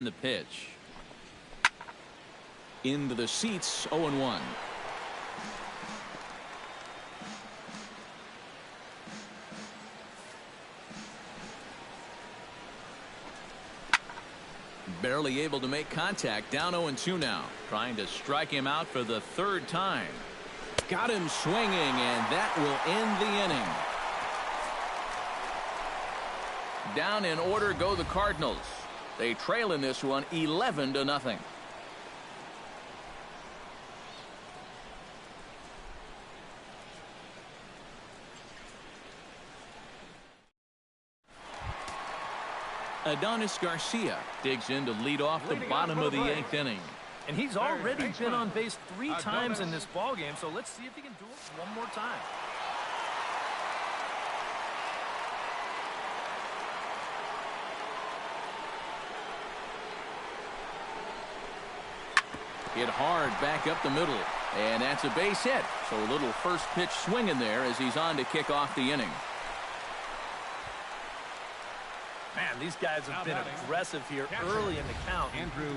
The pitch. Into the seats, 0-1. Barely able to make contact, down 0-2 now. Trying to strike him out for the third time. Got him swinging, and that will end the inning. Down in order go the Cardinals. They trail in this one 11-0. Adonis Garcia digs in to lead off the bottom of the 8th inning. And he's already been on base 3 times in this ballgame, so let's see if he can do it one more time. Hit hard back up the middle, and that's a base hit. So a little first pitch swing in there as he's on to kick off the inning. Man, these guys have been aggressive here early in the count.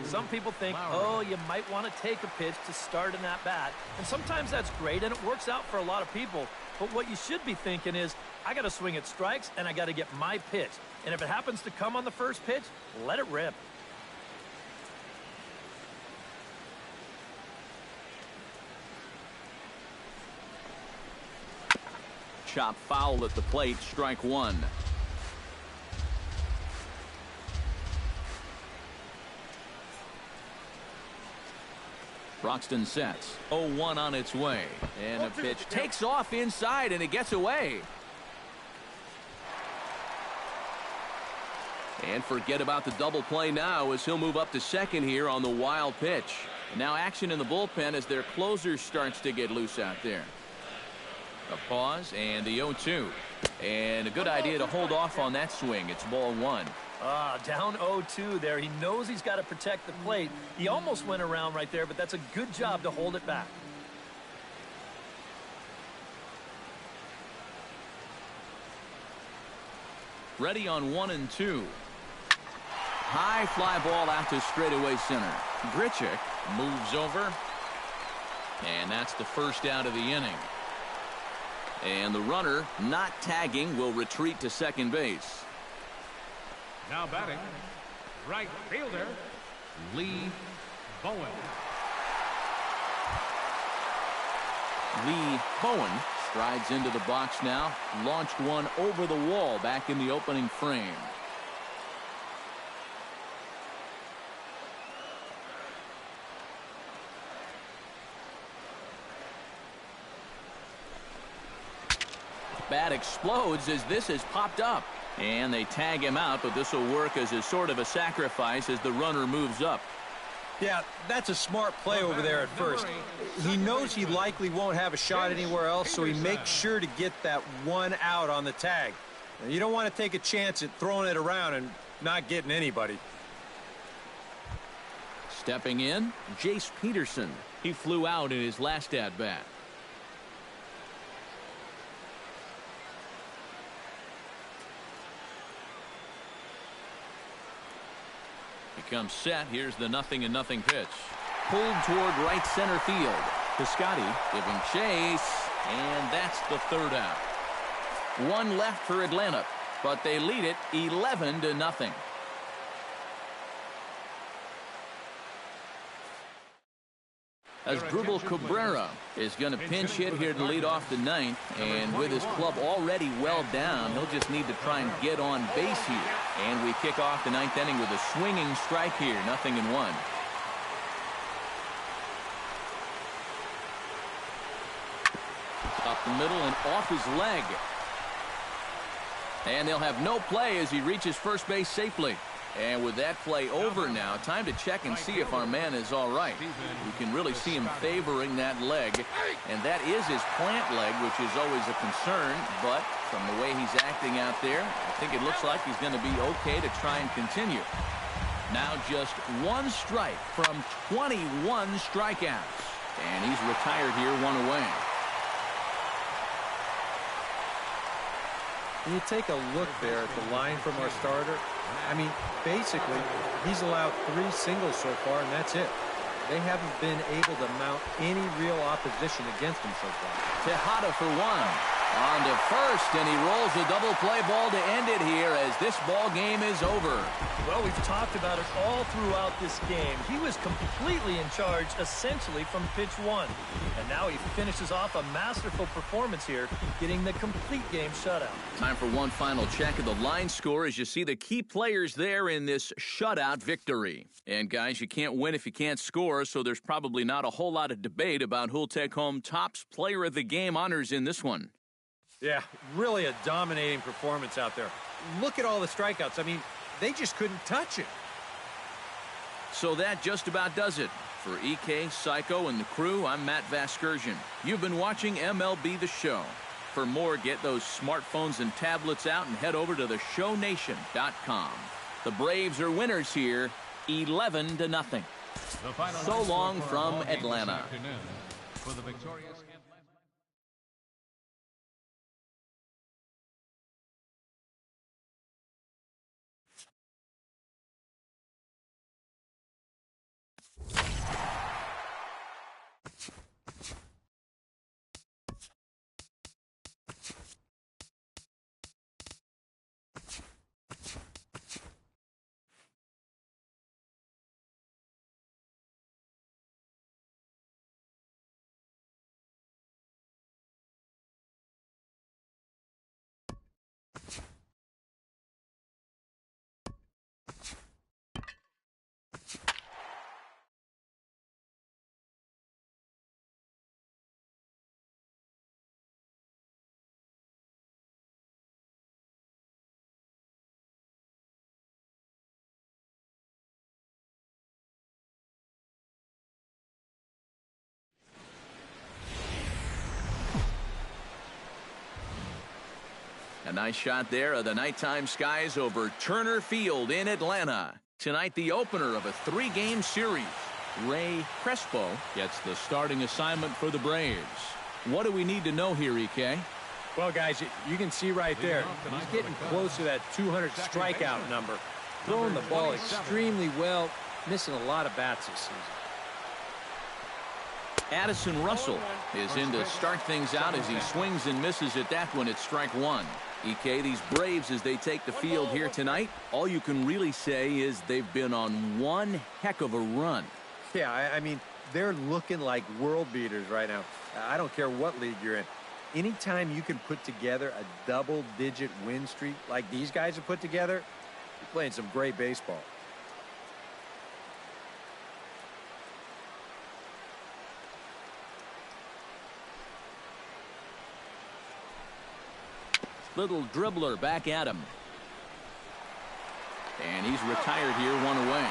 Some people think, oh, you might want to take a pitch to start an at-bat. And sometimes that's great, and it works out for a lot of people. But what you should be thinking is, I got to swing at strikes, and I got to get my pitch. And if it happens to come on the first pitch, let it rip. Chop foul at the plate, strike 1. Broxton sets. 0-1 on its way. And the pitch takes off inside, and it gets away. And forget about the double play now as he'll move up to second here on the wild pitch. Now action in the bullpen as their closer starts to get loose out there. A pause and the 0-2. And a good idea to hold off on that swing. It's ball 1. Down 0-2 there. He knows he's got to protect the plate. He almost went around right there, but that's a good job to hold it back. Ready on 1-2. High fly ball out to straightaway center. Grichuk moves over. And that's the first out of the inning. And the runner, not tagging, will retreat to second base. Now batting, right fielder, Lee Bowen. Lee Bowen strides into the box now. Launched one over the wall back in the opening frame. Bat explodes as this has popped up. And they tag him out, but this will work as a sort of a sacrifice as the runner moves up. Yeah, that's a smart play over there at first. He knows he likely won't have a shot anywhere else, so he makes sure to get that one out on the tag. You don't want to take a chance at throwing it around and not getting anybody. Stepping in, Jace Peterson. He flew out in his last at-bat. Comes set. Here's the 0-0 pitch. Pulled toward right center field. Piscotty giving chase, and that's the third out. One left for Atlanta, but they lead it 11-0. Asdrubal Cabrera is going to pinch hit here to lead off the 9th, and with his club already well down, he'll just need to try and get on base here. And we kick off the 9th inning with a swinging strike here, 0-1. Up the middle and off his leg. And they'll have no play as he reaches first base safely. And with that play over now, time to check and see if our man is all right. You can really see him favoring that leg, and that is his plant leg, which is always a concern. But from the way he's acting out there, I think it looks like he's going to be okay to try and continue. Now just one strike from 21 strikeouts, and he's retired here, one away. When you take a look there at the line from our starter, I mean, basically, He's allowed 3 singles so far, and that's it. They haven't been able to mount any real opposition against him so far. Tejada for 1. On to first, and he rolls a double play ball to end it here as this ball game is over. Well, we've talked about it all throughout this game. He was completely in charge, essentially, from pitch 1. And now he finishes off a masterful performance here, getting the complete game shutout. Time for one final check of the line score as you see the key players there in this shutout victory. And, guys, you can't win if you can't score, so there's probably not a whole lot of debate about who'll take home Topps Player of the Game honors in this one. Yeah, really a dominating performance out there. Look at all the strikeouts. I mean, they just couldn't touch it. So that just about does it. For EK, Psycho, and the crew, I'm Matt Vasgersian. You've been watching MLB The Show. For more, get those smartphones and tablets out and head over to theshownation.com. The Braves are winners here, 11-0. So long from Atlanta. For the victorious A nice shot there of the nighttime skies over Turner Field in Atlanta. Tonight, the opener of a 3-game series. Ray Crespo gets the starting assignment for the Braves. What do we need to know here, EK? Well, guys, you can see right there, he's getting close to that 200 strikeout number. Throwing the ball extremely well, missing a lot of bats this season. Addison Russell is in to start things out as he swings and misses at that one at strike 1. EK, these Braves, as they take the field here tonight, all you can really say is they've been on one heck of a run. Yeah, I mean, they're looking like world beaters right now. I don't care what league you're in. Anytime you can put together a double-digit win streak like these guys have put together, you're playing some great baseball. Little dribbler back at him. And he's retired here, 1 away.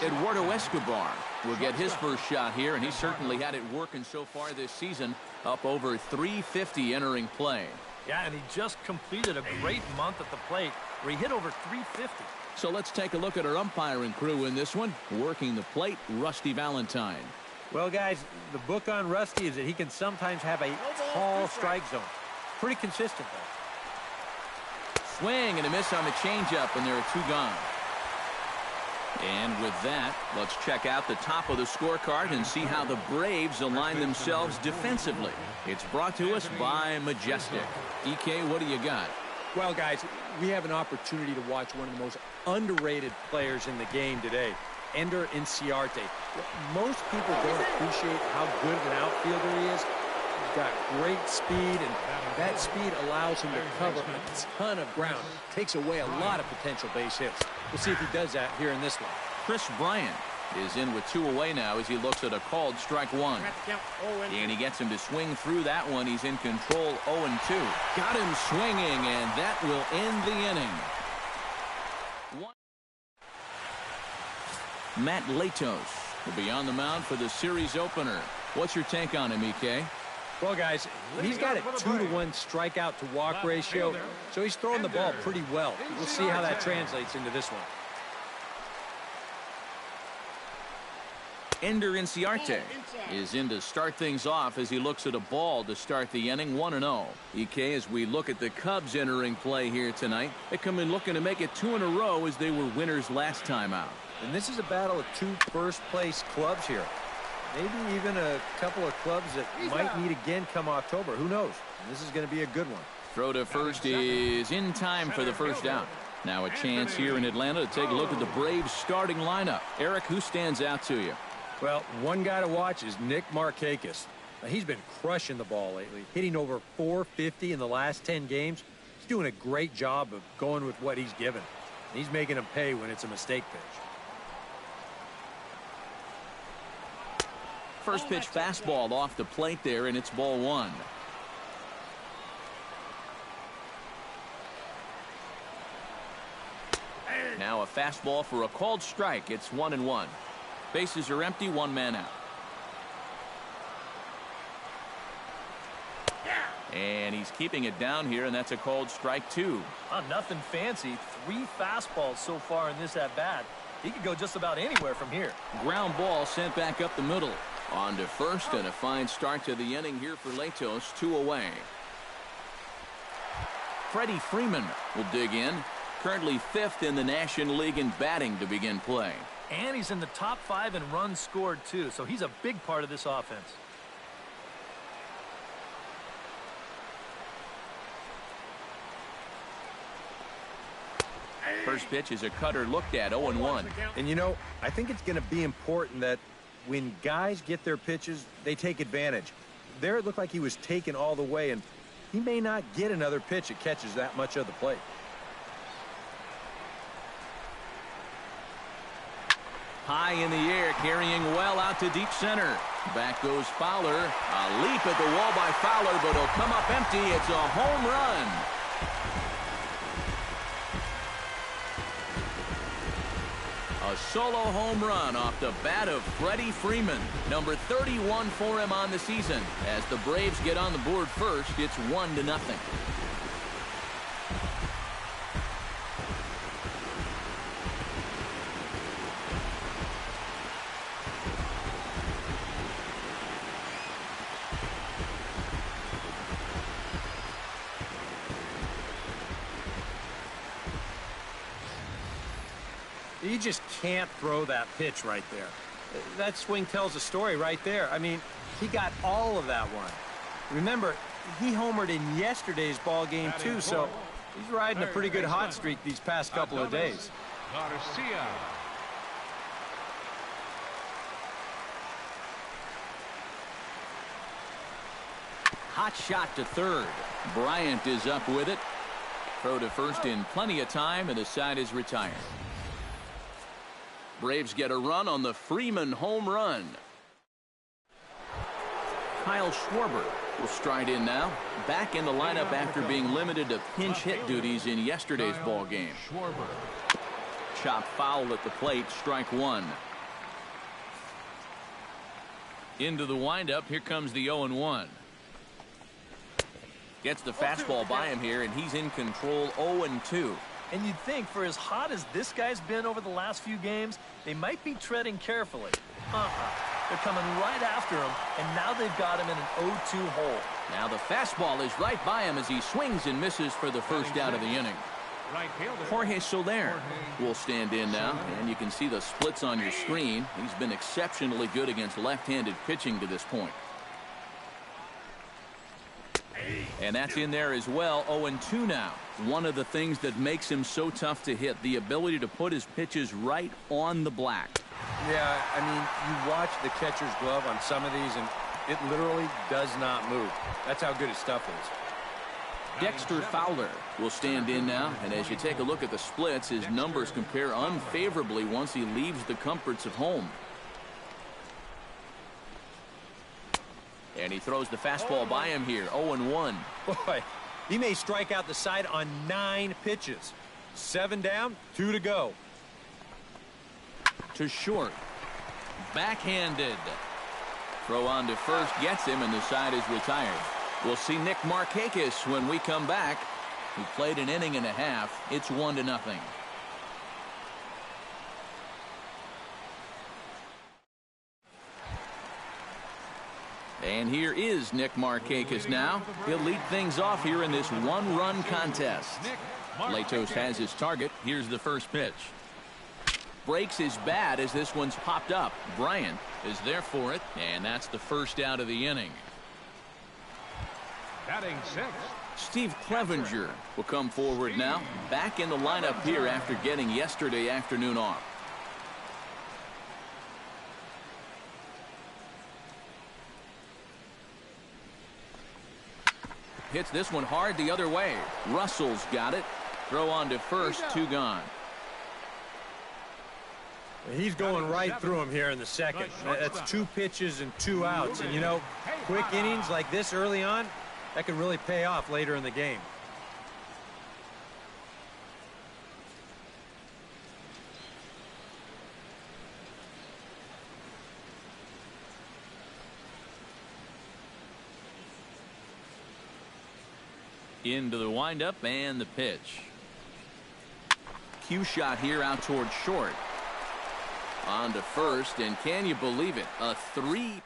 Eduardo Escobar will get his first shot here, and he certainly had it working so far this season, up over 350 entering play. Yeah, and he just completed a great month at the plate where he hit over 350. So let's take a look at our umpiring crew in this one. Working the plate, Rusty Valentine. Well, guys, the book on Rusty is that he can sometimes have a tall strike zone. Pretty consistent, though. Swing and a miss on the changeup, and there are 2 gone. And with that, let's check out the top of the scorecard and see how the Braves align themselves defensively. It's brought to us by Majestic. EK, what do you got? Well, guys, we have an opportunity to watch one of the most underrated players in the game today, Ender Inciarte. Most people don't appreciate how good of an outfielder he is. He's got great speed, and that speed allows him to cover a ton of ground. Takes away a lot of potential base hits. We'll see if he does that here in this one. Chris Bryant is in with 2 away now as he looks at a called strike 1. And he gets him to swing through that one. He's in control, 0-2. Got him swinging, and that will end the inning. Matt Latos will be on the mound for the series opener. What's your take on him, EK? Well, guys, he's got a 2-to-1 strikeout to walk ratio, so he's throwing the ball pretty well. We'll see how that translates into this one. Ender Inciarte is in to start things off as he looks at a ball to start the inning. 1-0. EK, as we look at the Cubs entering play here tonight, they come in looking to make it 2 in a row as they were winners last time out. And this is a battle of 2 first-place clubs here. Maybe even a couple of clubs that might meet again come October. Who knows? And this is going to be a good one. Throw to first is in time for the first down. Now a chance here in Atlanta to take a look at the Braves starting lineup. Eric, who stands out to you? Well, one guy to watch is Nick Markakis. Now, he's been crushing the ball lately, hitting over 450 in the last 10 games. He's doing a great job of going with what he's given. He's making them pay when it's a mistake pitch. First pitch fastball off the plate there, and it's ball 1. Now a fastball for a called strike. It's 1-1. Bases are empty, 1 man out. And he's keeping it down here, and that's a called strike 2. Nothing fancy. 3 fastballs so far in this at-bat. He could go just about anywhere from here. Ground ball sent back up the middle. On to first, and a fine start to the inning here for Latos. 2 away. Freddie Freeman will dig in. Currently 5th in the National League in batting to begin play. And he's in the top 5 in runs scored, too, so he's a big part of this offense. First pitch is a cutter looked at, 0-1. And, you know, I think it's going to be important that when guys get their pitches, they take advantage. There it looked like he was taken all the way, and he may not get another pitch that catches that much of the plate. High in the air, carrying well out to deep center. Back goes Fowler. A leap at the wall by Fowler, but he'll come up empty. It's a home run. A solo home run off the bat of Freddie Freeman. Number 31 for him on the season. As the Braves get on the board first, it's 1-0. You just can't throw that pitch right there. That swing tells a story right there. I mean, he got all of that one. Remember, he homered in yesterday's ball game too, so he's riding a pretty good hot streak these past couple of days. Garcia. Hot shot to third. Bryant is up with it. Throw to first in plenty of time, and the side is retired. Braves get a run on the Freeman home run. Kyle Schwarber will stride in now. Back in the lineup after being limited to pinch hit duties in yesterday's ball game. Chop foul at the plate, strike 1. Into the windup, here comes the 0-1. Gets the fastball by him here, and he's in control. 0-2. And you'd think for as hot as this guy's been over the last few games, they might be treading carefully. They're coming right after him, and now they've got him in an 0-2 hole. Now the fastball is right by him as he swings and misses for the first out of the inning. Jorge Soler will stand in now, and you can see the splits on your screen. He's been exceptionally good against left-handed pitching to this point. And that's in there as well. 0-2 now. One of the things that makes him so tough to hit, the ability to put his pitches right on the black. Yeah, I mean, you watch the catcher's glove on some of these, and it literally does not move. That's how good his stuff is. Dexter Fowler will stand in now, and as you take a look at the splits, his numbers compare unfavorably once he leaves the comforts of home. And he throws the fastball by him here. 0-1. Boy, he may strike out the side on 9 pitches. 7 down, 2 to go. To short. Backhanded. Throw on to first, gets him, and the side is retired. We'll see Nick Markakis when we come back. He played an inning and a half. It's 1-0. And here is Nick Markakis now. He'll lead things off here in this one-run contest. Latos has his target. Here's the first pitch. Breaks his bat as this one's popped up. Bryant is there for it, and that's the first out of the inning. Batting sixth. Steve Clevenger will come forward now. Back in the lineup here after getting yesterday afternoon off. Hits this one hard the other way. Russell's got it. Throw on to first, 2 gone. He's going right through him here in the second. That's 2 pitches and 2 outs. And, you know, quick innings like this early on, that can really pay off later in the game. Into the windup and the pitch. Cue shot here out toward short. On to first, and can you believe it? A 3.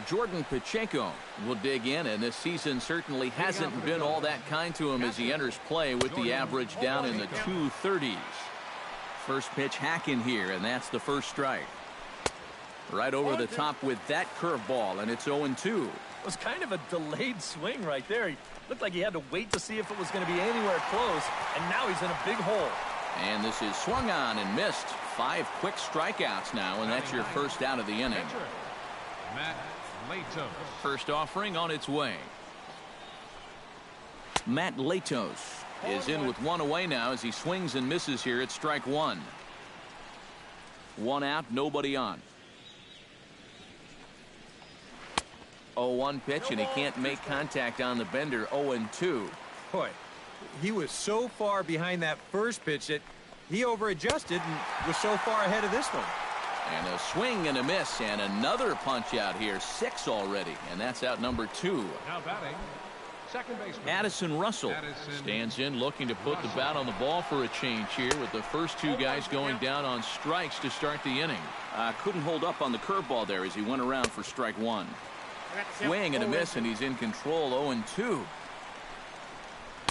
Jordan Pacheco will dig in, and this season certainly hasn't been all that kind to him as he enters play with the average down in the 230s. First pitch hacking here, and that's the first strike. Right over the top with that curveball, and it's 0-2. It was kind of a delayed swing right there. He looked like he had to wait to see if it was going to be anywhere close, and now he's in a big hole. And this is swung on and missed. 5 quick strikeouts now, and that's your first out of the inning. Matt Latos. First offering on its way. Matt Latos is in with 1 away now as he swings and misses here at strike 1. 1 out, nobody on. 0-1 pitch, and he can't make contact on the bender. 0-2. Boy, he was so far behind that first pitch that he over-adjusted and was so far ahead of this one. And a swing and a miss, and another punch out here. 6 already, and that's out number 2. Now batting, second baseman Addison Russell stands in, looking to put the bat on the ball for a change here, with the first 2 guys going down on strikes to start the inning. Couldn't hold up on the curveball there as he went around for strike 1. Swing and a miss, and he's in control. 0-2.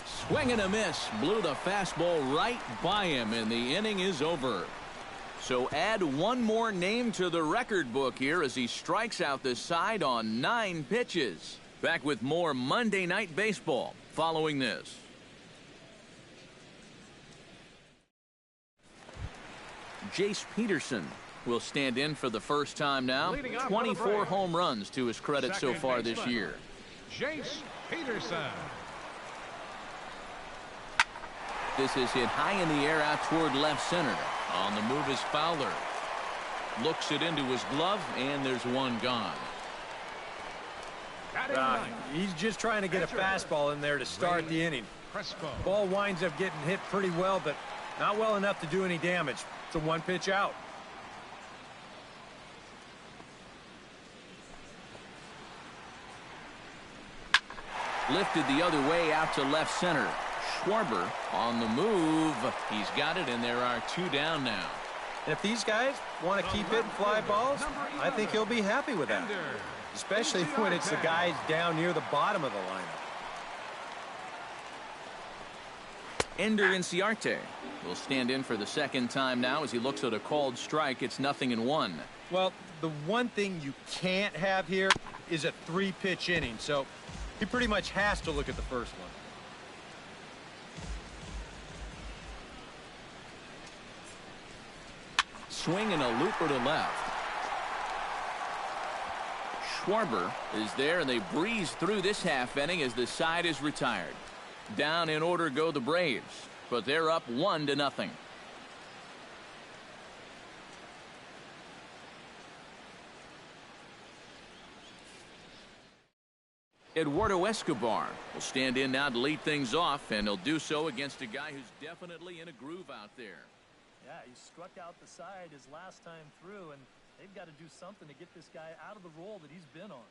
Swing and a miss. Blew the fastball right by him, and the inning is over. So add 1 more name to the record book here as he strikes out the side on 9 pitches. Back with more Monday Night Baseball following this. Jace Peterson will stand in for the first time now. 24 home runs to his credit so far this year. Jace Peterson. This is hit high in the air out toward left center. On the move is Fowler. Looks it into his glove, and there's 1 gone. He's just trying to get a fastball in there to start the inning. Ball winds up getting hit pretty well, but not well enough to do any damage. It's a 1 pitch out. Lifted the other way out to left center. Schwarber on the move. He's got it, and there are 2 down now. And if these guys want to keep hitting fly balls, I think he'll be happy with that. Especially when it's the guys down near the bottom of the lineup. Ender Inciarte will stand in for the second time now as he looks at a called strike. It's 0-1. Well, the one thing you can't have here is a 3-pitch inning, so he pretty much has to look at the first one. Swing and a looper to left. Schwarber is there, and they breeze through this half inning as the side is retired. Down in order go the Braves, but they're up 1-0. Eduardo Escobar will stand in now to lead things off, and he'll do so against a guy who's definitely in a groove out there. Yeah, he struck out the side his last time through, and they've got to do something to get this guy out of the role that he's been on.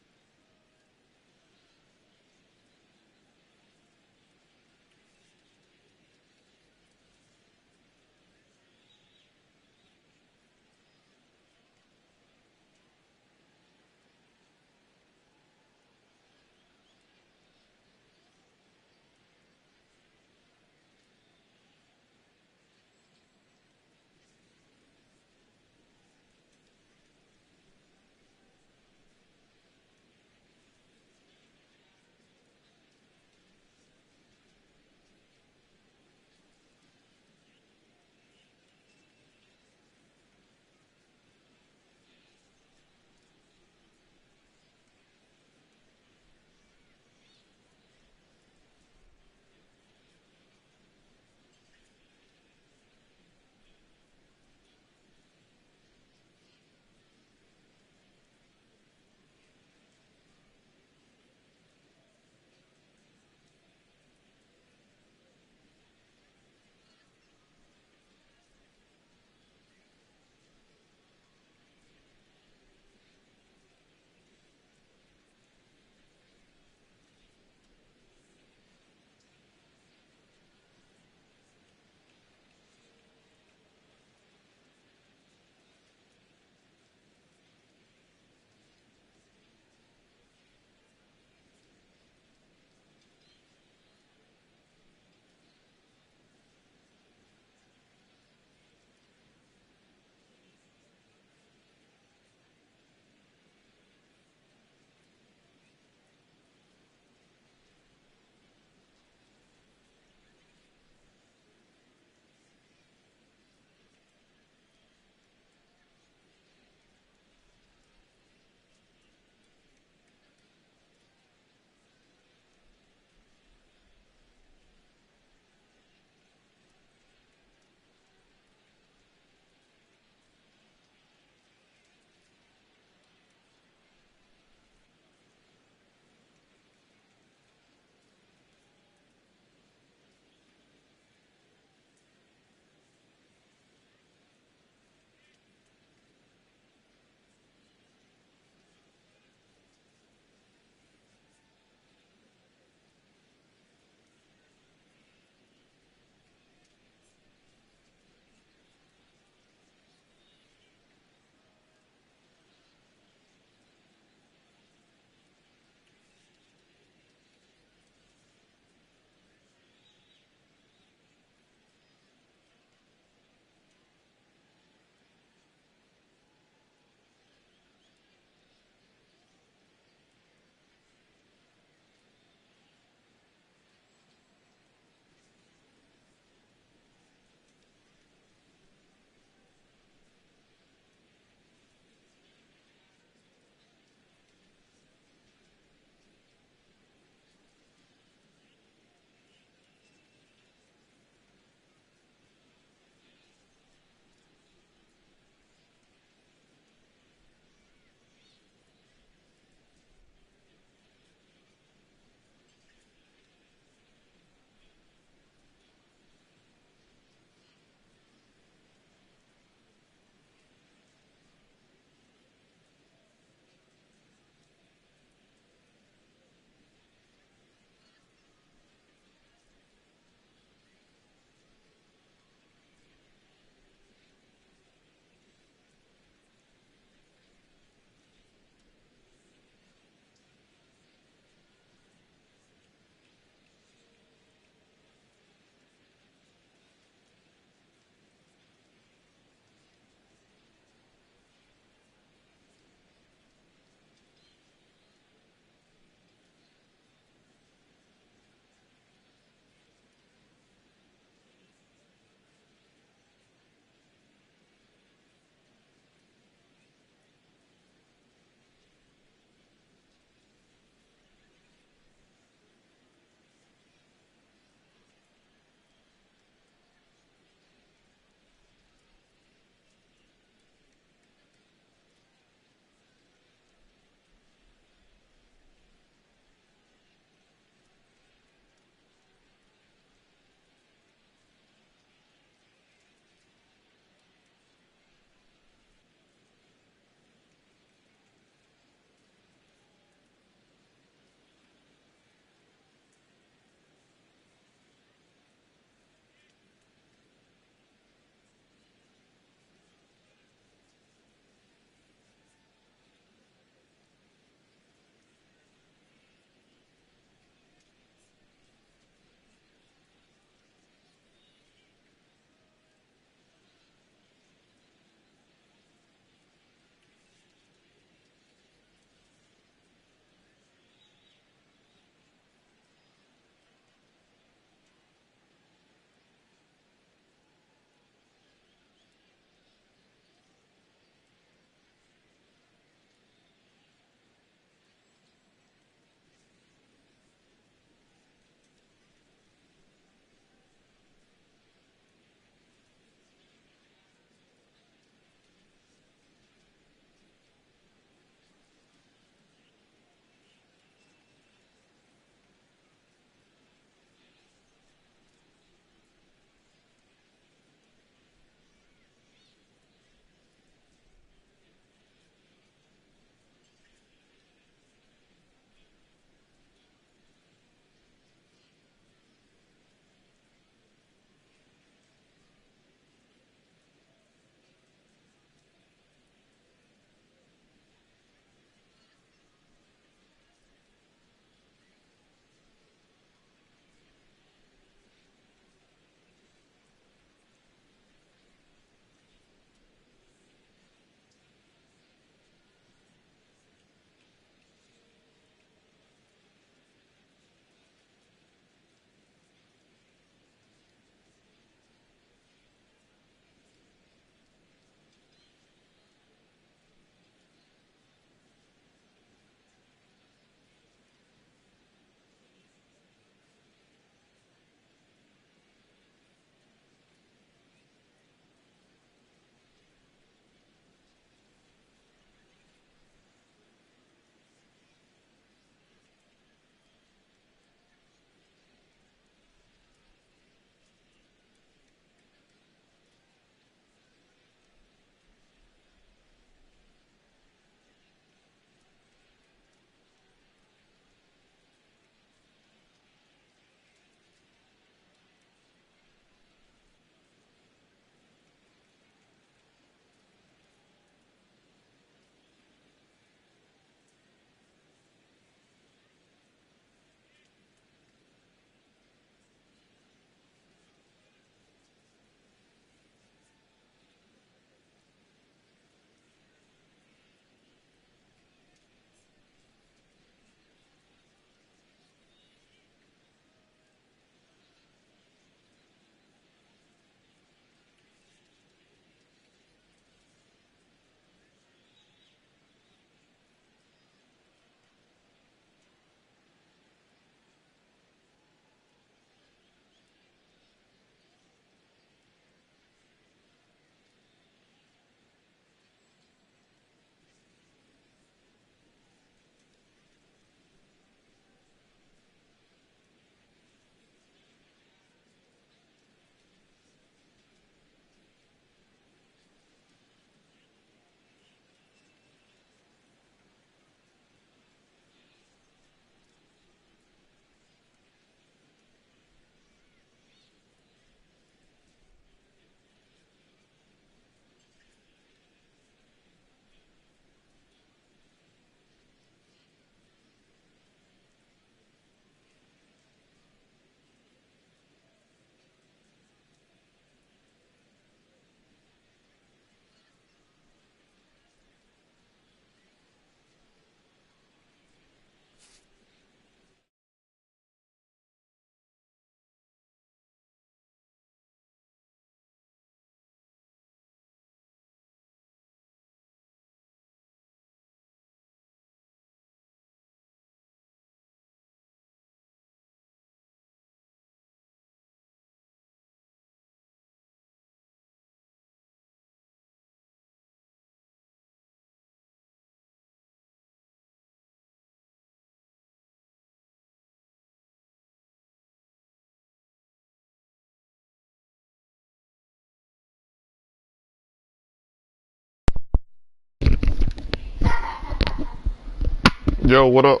Yo, what up?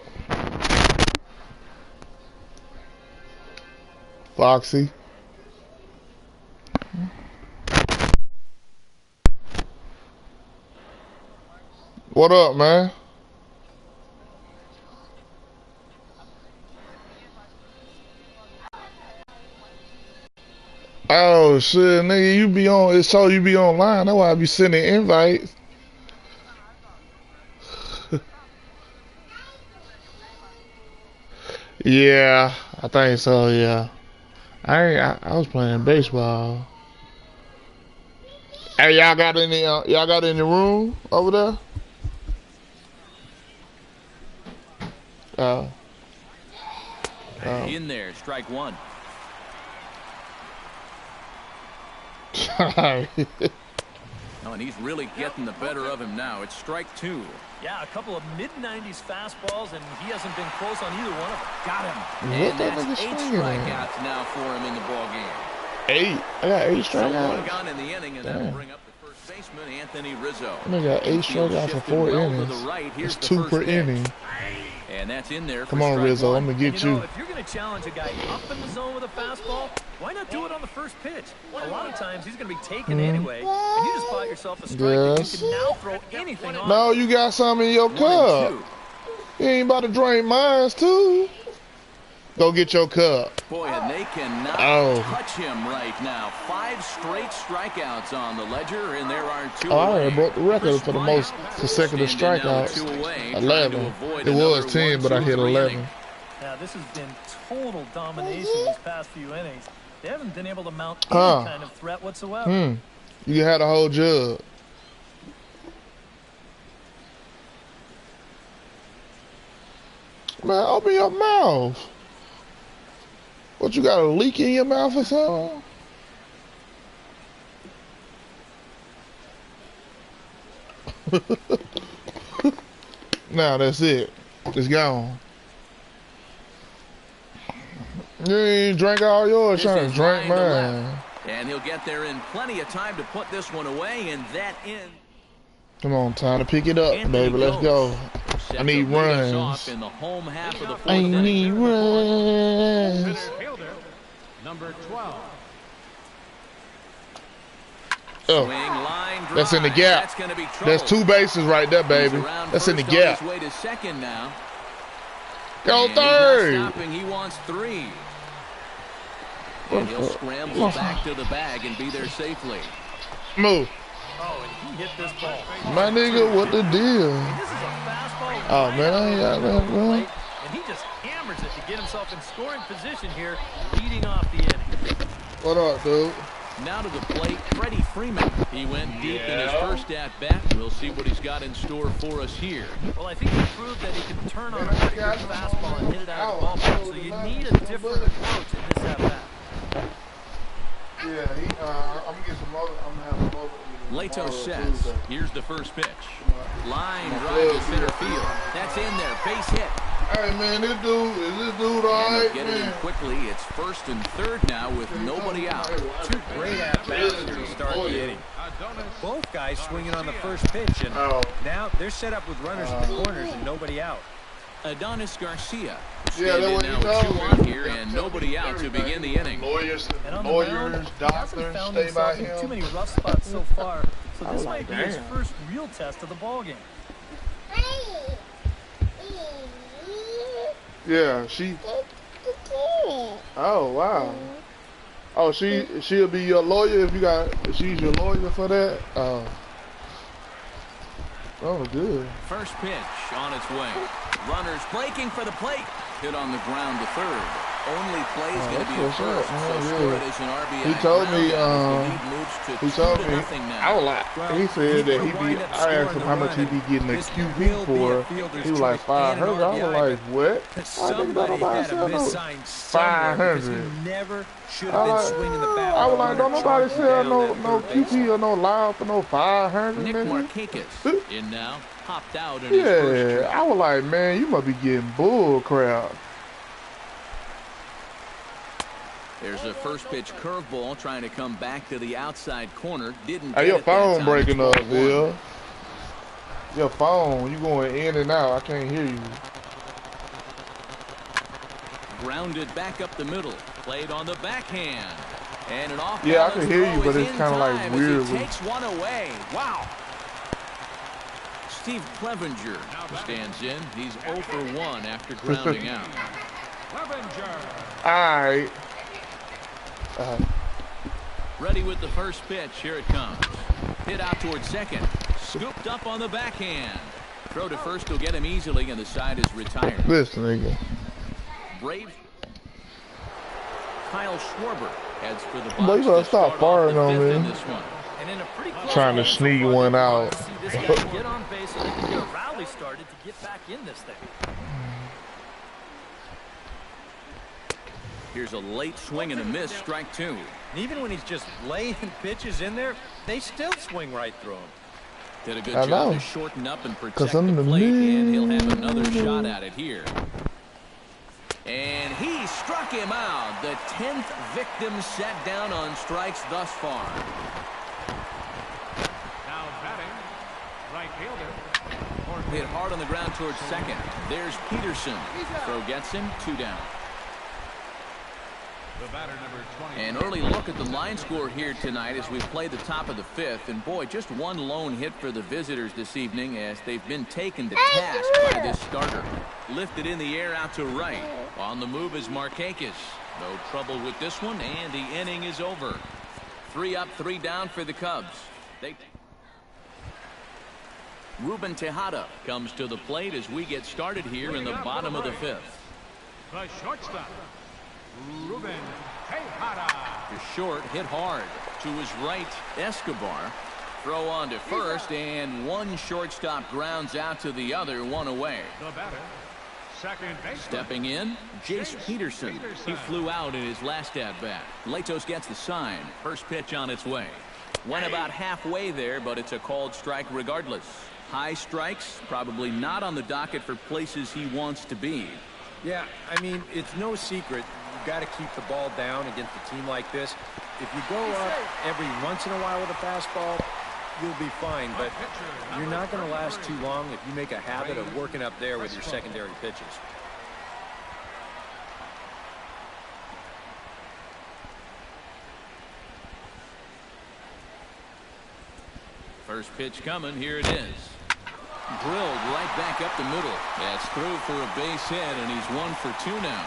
Foxy. What up, man? Oh shit, nigga, you be on. It show you be online. That's why I be sending invites. Yeah, I think so. Yeah, I was playing baseball. Hey, y'all got any room over there? Oh. In there, strike one. Oh, and he's really getting the better of him now. It's strike two. Yeah, a couple of mid-90s fastballs, and he hasn't been close on either one of them. Got him. And that's 8 strikeouts now for him in the ball game. 8? I got 8 So one strikeouts. gone in the inning, and that'll bring up the first baseman, Anthony Rizzo. I got 8 strikeouts for 4 innings. It's 2 per inning. And that's in there. Come on, Rizzo, I'm gonna get you. If you're going to challenge a guy up in the zone with a fastball, why not do it on the first pitch? A lot of times he's going to be taken anyway, and you just bought yourself a strike that you can now throw anything on. No, you got some in your cup. You ain't about to drain mine too. Go get your cup. Boy, and they cannot touch him right now. 5 straight strikeouts on the ledger, and there are 2 I away. already broke the record for the most consecutive strikeouts. 11. It was 10, but I hit 11. Now, this has been total domination these past few innings. They haven't been able to mount any kind of threat whatsoever. You had a whole jug. Man, open your mouth. What, you got a leak in your mouth or something? Now that's it. It's gone. You ain't drank all yours, trying to drink mine. And he'll get there in plenty of time to put this one away, and that in. Come on, time to pick it up, baby. Let's go. I need runs. In the home half of the fourth I need runs. Fielder, number 12. Oh, that's in the gap. That's 2 bases right there, baby. That's in the gap. Way to second now. Go And third. he's not stopping. He wants 3. And he'll scramble back to the bag and be there safely. Move. Oh, and he hit this ball. My nigga, what the deal? This is a fastball. Oh, man, I ain't got that, bro. And he just hammers it to get himself in scoring position here, leading off the inning. What up, dude? Now to the plate, Freddie Freeman. He went deep in his first at-bat. We'll see what he's got in store for us here. Well, I think he proved that he can turn on a pretty good fastball and hit it out of the ballpark, so you need a different approach in this at-bat. Yeah, I'm gonna get some other. I'm gonna have some other. Leto sets. Here's the first pitch. Line drive to center field. That's in there. Base hit. Hey man, is this dude alright, Get it in man? quickly. It's first and third now with nobody out. 2 great at-bats here to start the inning. Both guys swinging on the first pitch, and now they're set up with runners in the corners and nobody out. Adonis Garcia. Yeah, that's what now you with 2 told on me. here and nobody out to begin the inning. Lawyers, And on the mound, he doctors, hasn't found stay by himself in him. too many rough spots so far, so this might be his first real test of the ballgame. Yeah, she. Oh wow. Oh, she'll be your lawyer if you got. She's your lawyer for that. Oh, good. First pitch on its way. Runners breaking for the plate. Hit on the ground to third. Only play is going to be a first. So score it as an RBI. He told me. He told me. I was like. He said that he be. I asked him how much he be getting a QB for. He was like 500. I was like, what? I think about nobody said no. 500. Never should have been swinging the bat. I was like, don't nobody sell no QB or no live for no 500. Nick nigga. Markakis in now. Popped out in his first. Yeah, I was like, man, you must be getting bull crap. There's a first pitch curveball trying to come back to the outside corner. Didn't. Hey, get your it that phone time. breaking up, 12-1. Bill. Your phone, you going in and out. I can't hear you. Grounded back up the middle. Played on the backhand. And an off. Yeah, I can hear you, but it's kind of like weird. He takes one away. Wow. Steve Clevenger stands in. He's 0 for 1 after grounding out. All right. Ready with the first pitch. Here it comes. Hit out towards second. Scooped up on the backhand. Throw to first will get him easily, and the side is retired. Listen, nigga. Brave. Kyle Schwarber heads for the box. Boy, you gotta stop firing on me. And in a pretty close Trying to sneak one out. See this guy get on base so they can get a rally started to get back in this thing. Here's a late swing and a miss. Strike 2. And even when he's just laying pitches in there, they still swing right through him. Did a good job to shorten up and protect the plate, and he'll have another shot at it here. And he struck him out. The 10th victim set down on strikes thus far. Now batting, right fielder. Hit hard on the ground towards second. There's Peterson. Throw gets him. 2 down. The batter, number 20. An early look at the line score here tonight as we play the top of the 5th. And boy, just one lone hit for the visitors this evening as they've been taken to task by this starter. Lifted in the air out to right. On the move is Markakis. No trouble with this one, and the inning is over. 3 up, 3 down for the Cubs. Ruben Tejada comes to the plate as we get started here in the bottom of the 5th. The shortstop, Ruben Tejada. To short, hit hard. To his right, Escobar. Throw on to first, and one shortstop grounds out to the other, 1 away. The batter, second baseman. Stepping in, Jace Peterson. He flew out in his last at-bat. Latos gets the sign. First pitch on its way. Went about halfway there, but it's a called strike regardless. High strikes, probably not on the docket for places he wants to be. Yeah, I mean, it's no secret. You've got to keep the ball down against a team like this. If you go up every once in a while with a fastball, you'll be fine, but you're not going to last too long if you make a habit of working up there with your secondary pitches. First pitch coming. Here it is. Drilled right back up the middle. That's through for a base hit, and he's 1 for 2 now.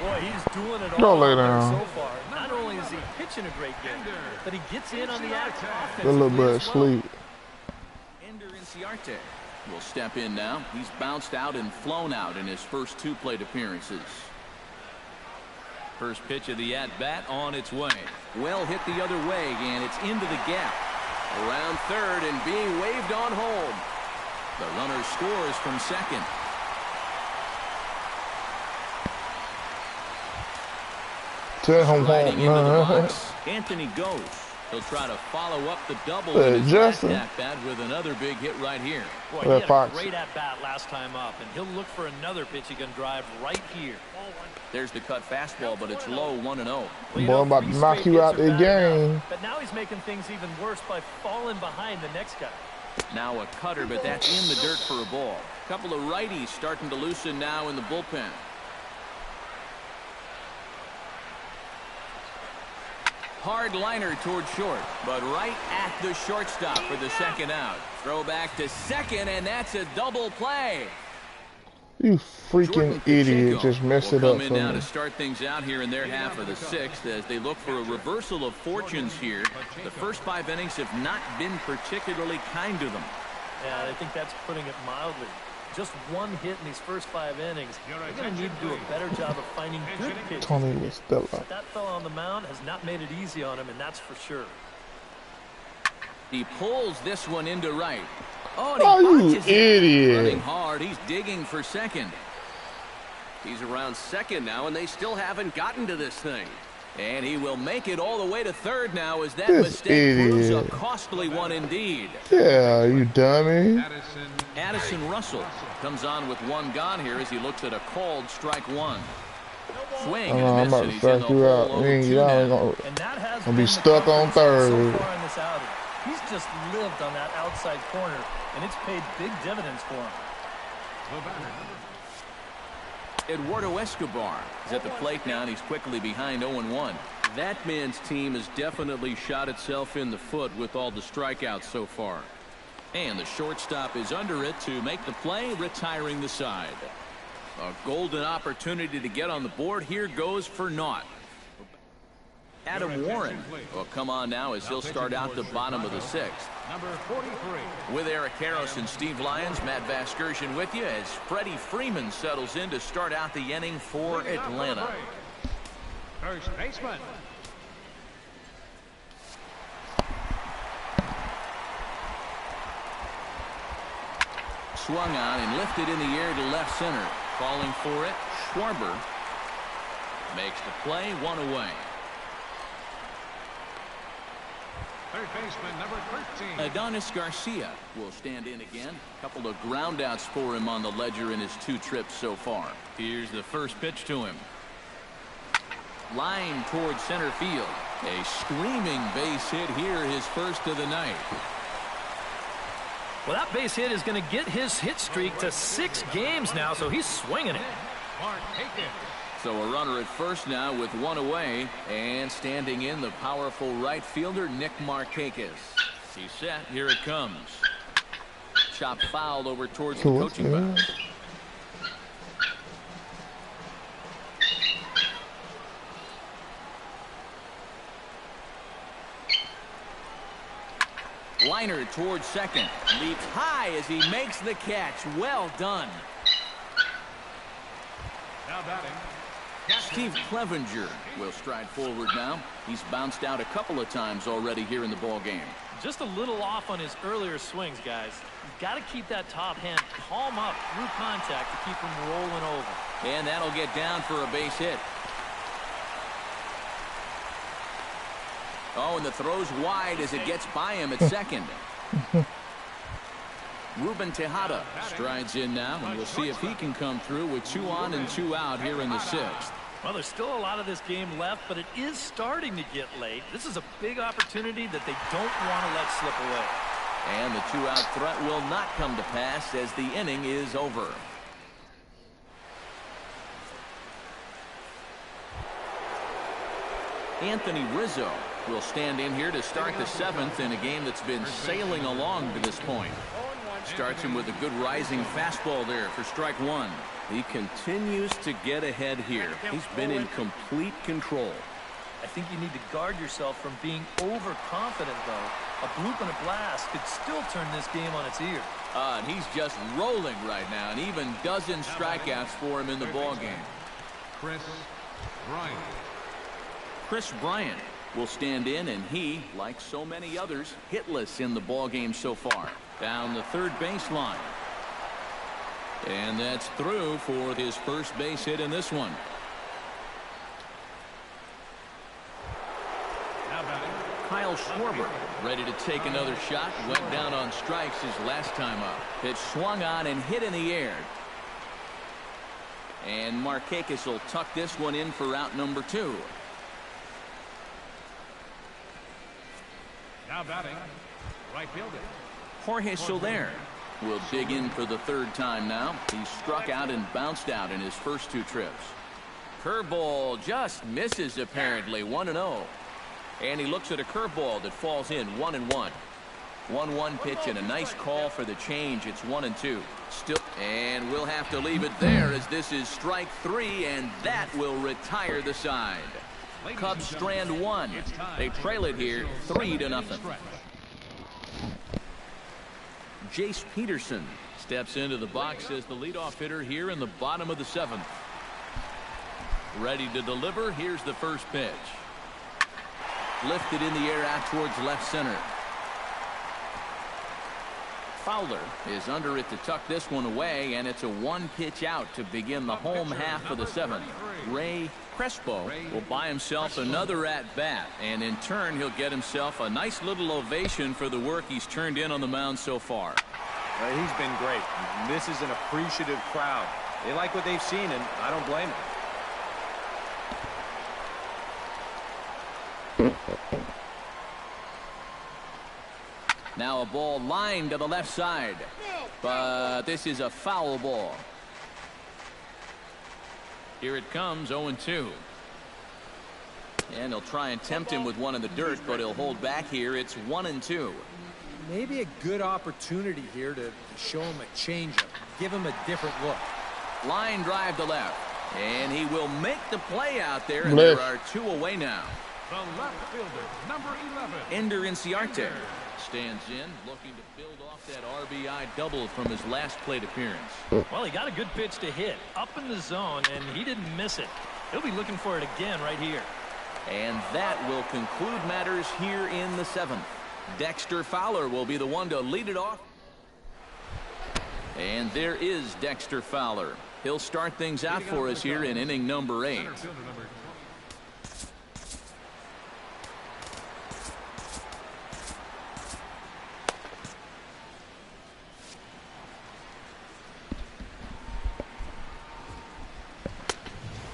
Boy, he's doing it Don't all lay out there down. so far. Not only is he pitching a great game, but he gets in on the act A little bit of offensively as well. sleep. Ender Inciarte will step in now. He's bounced out and flown out in his first 2 plate appearances. First pitch of the at-bat on its way. Well hit the other way, and it's into the gap. Around third and being waved on home. The runner scores from second. Riding into the box, Anthony goes. He'll try to follow up the double in his last at-bat with another big hit right here. Boy, he had a great at-bat last time up, and he'll look for another pitch he can drive right here. There's the cut fastball, but it's low, 1-0. Well, Boy, I'm about to knock you out the game. Now, but now he's making things even worse by falling behind the next guy. Now a cutter, but that's in the dirt for a ball. Couple of righties starting to loosen now in the bullpen. Hard liner toward short, but right at the shortstop for the second out. Throw back to second, and that's a double play. You freaking idiot, just messed it up Come in for now me. to start things out here in their half of the 6th as they look for a reversal of fortunes here. The first 5 innings have not been particularly kind to them. Yeah, I think that's putting it mildly. Just 1 hit in these first 5 innings. They're going to need to do a better job of finding good pitches. Tony was still up. That fella on the mound has not made it easy on him, and that's for sure. He pulls this one into right. Oh, Oh, and he you punches it. idiot. Running hard. He's digging for second. He's around second now, and they still haven't gotten to this thing. And he will make it all the way to third now as that This mistake proves a idiot. costly one indeed. Yeah, you dummy. Addison Russell comes on with 1 gone here as he looks at a called strike 1. Swing and a I'm miss, about and to he's in strike the you out. hole You ain't 0-2 get out. now. And that has Gonna be been the stuck on difference third. so far in this outing. He's just lived on that outside corner, and it's paid big dividends for him. Eduardo Escobar is at the plate now, and he's quickly behind 0-1. That man's team has definitely shot itself in the foot with all the strikeouts so far. And the shortstop is under it to make the play, retiring the side. A golden opportunity to get on the board. Here goes for naught. Adam Warren will come on now as he'll start out the bottom of the 6th. Number 43. With Eric Karros and Steve Lyons, Matt Vasgersian with you as Freddie Freeman settles in to start out the inning for Atlanta. First baseman. Swung on and lifted in the air to left center. Calling for it, Schwarber makes the play, 1 away. Third baseman, number 13. Adonis Garcia will stand in again. A couple of groundouts for him on the ledger in his 2 trips so far. Here's the first pitch to him. Line towards center field. A screaming base hit here, his first of the night. Well, that base hit is going to get his hit streak to 6 games now, so he's swinging it. So a runner at first now with 1 away, and standing in the powerful right fielder Nick Markakis. He's set. Here it comes. Chop foul over towards the coaching box. Liner towards second. Leaps high as he makes the catch. Well done. Now batting. Steve Clevenger will stride forward now. He's bounced out a couple of times already here in the ball game. Just a little off on his earlier swings, guys. You've got to keep that top hand palm up through contact to keep him rolling over. And that'll get down for a base hit. Oh, and the throw's wide as it gets by him at second. Ruben Tejada strides in now, and we'll see if he can come through with 2 on and 2 out here in the 6th. Well, there's still a lot of this game left, but it is starting to get late. This is a big opportunity that they don't want to let slip away. And the 2-out threat will not come to pass as the inning is over. Anthony Rizzo will stand in here to start the 7th in a game that's been sailing along to this point. Starts him with a good rising fastball there for strike 1. He continues to get ahead here. He's been in complete control. I think you need to guard yourself from being overconfident, though. A bloop and a blast could still turn this game on its ear. And he's just rolling right now, and even dozen strikeouts for him in the ballgame. Chris Bryant. Chris Bryant will stand in, and he, like so many others, hitless in the ballgame so far. Down the third baseline. And that's through for his first base hit in this one. Kyle Schwarber ready to take another shot. Went down on strikes his last time up. Pitch swung on and hit in the air. And Markakis will tuck this one in for out number 2. Now batting. Right fielder. Jorge Soler will dig in for the 3rd time now. He struck out and bounced out in his first 2 trips. Curveball just misses apparently. 1-0. And he looks at a curveball that falls in. 1-1. 1-1 pitch and a nice call for the change. It's 1-2. Still, and we'll have to leave it there as this is strike 3, and that will retire the side. Cubs strand 1. They trail it here 3-0. Jace Peterson steps into the box as the leadoff hitter here in the bottom of the 7th. Ready to deliver. Here's the first pitch. Lifted in the air out towards left center. Fowler is under it to tuck this one away, and it's a 1-pitch out to begin the home half of the 7th. Ray Crespo will buy himself another at-bat, and in turn he'll get himself a nice little ovation for the work he's turned in on the mound so far. He's been great. This is an appreciative crowd. They like what they've seen, and I don't blame them. Now a ball lined to the left side, but this is a foul ball. Here it comes, 0-2. And he'll try and tempt him with one in the dirt, but he'll hold back here. It's 1-2. Maybe a good opportunity here to show him a changeup, give him a different look. Line drive to left. And he will make the play out there, and there are 2 away now. The left fielder, number 11. Ender Inciarte stands in, looking to build off that RBI double from his last plate appearance. Well, he got a good pitch to hit up in the zone, and he didn't miss it. He'll be looking for it again right here. And that will conclude matters here in the 7th. Dexter Fowler will be the one to lead it off. And there is Dexter Fowler. He'll start things out for us here in inning number 8.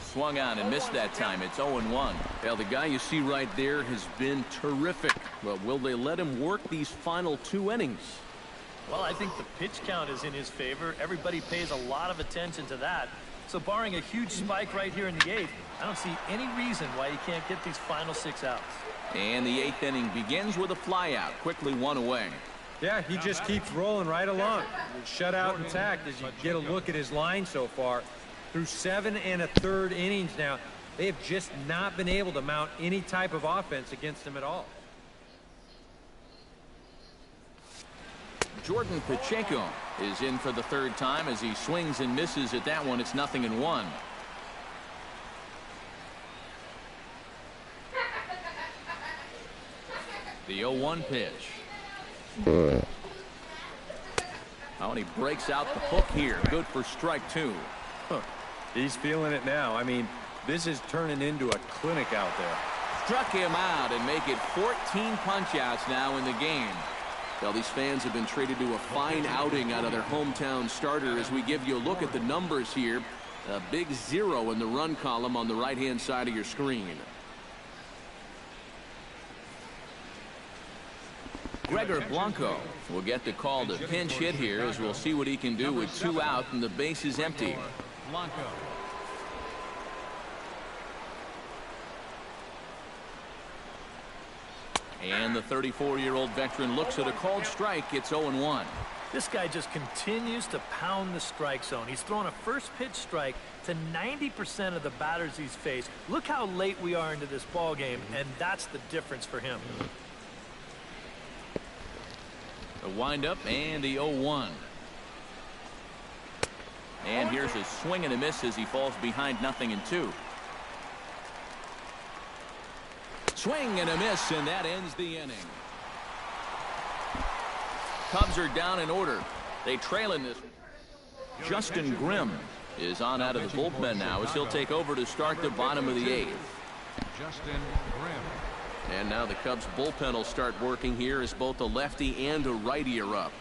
Swung on and missed that time. It's 0-1. Well, the guy you see right there has been terrific. But will they let him work these final 2 innings? Well, I think the pitch count is in his favor. Everybody pays a lot of attention to that. So barring a huge spike right here in the 8th, I don't see any reason why he can't get these final 6 outs. And the 8th inning begins with a flyout. Quickly 1 away. Yeah, he just keeps rolling right along. Shut out intact as you get a look at his line so far. Through 7 1/3 innings now, they have just not been able to mount any type of offense against him at all. Jordan Pacheco is in for the 3rd time as he swings and misses at that one. It's 0-1. The 0-1 pitch. Oh, and he breaks out the hook here. Good for strike 2. He's feeling it now. I mean, this is turning into a clinic out there. Struck him out and make it 14 punch-outs now in the game. Well, these fans have been treated to a fine outing out of their hometown starter as we give you a look at the numbers here. A big 0 in the run column on the right-hand side of your screen. Gregor Blanco will get the call to pinch hit here as we'll see what he can do with 2 out and the base is empty. Blanco. And the 34-year-old veteran looks at a called strike. It's 0-1. This guy just continues to pound the strike zone. He's thrown a first pitch strike to 90% of the batters he's faced. Look how late we are into this ball game, and that's the difference for him. The windup and the 0-1. And here's a swing and a miss as he falls behind 0-2. Swing and a miss, and that ends the inning. Cubs are down in order. They trail in this. Justin Grimm is on out of the bullpen now as he'll take over to start the bottom of the 8th. Justin Grimm. And now the Cubs bullpen will start working here as both a lefty and a righty are up.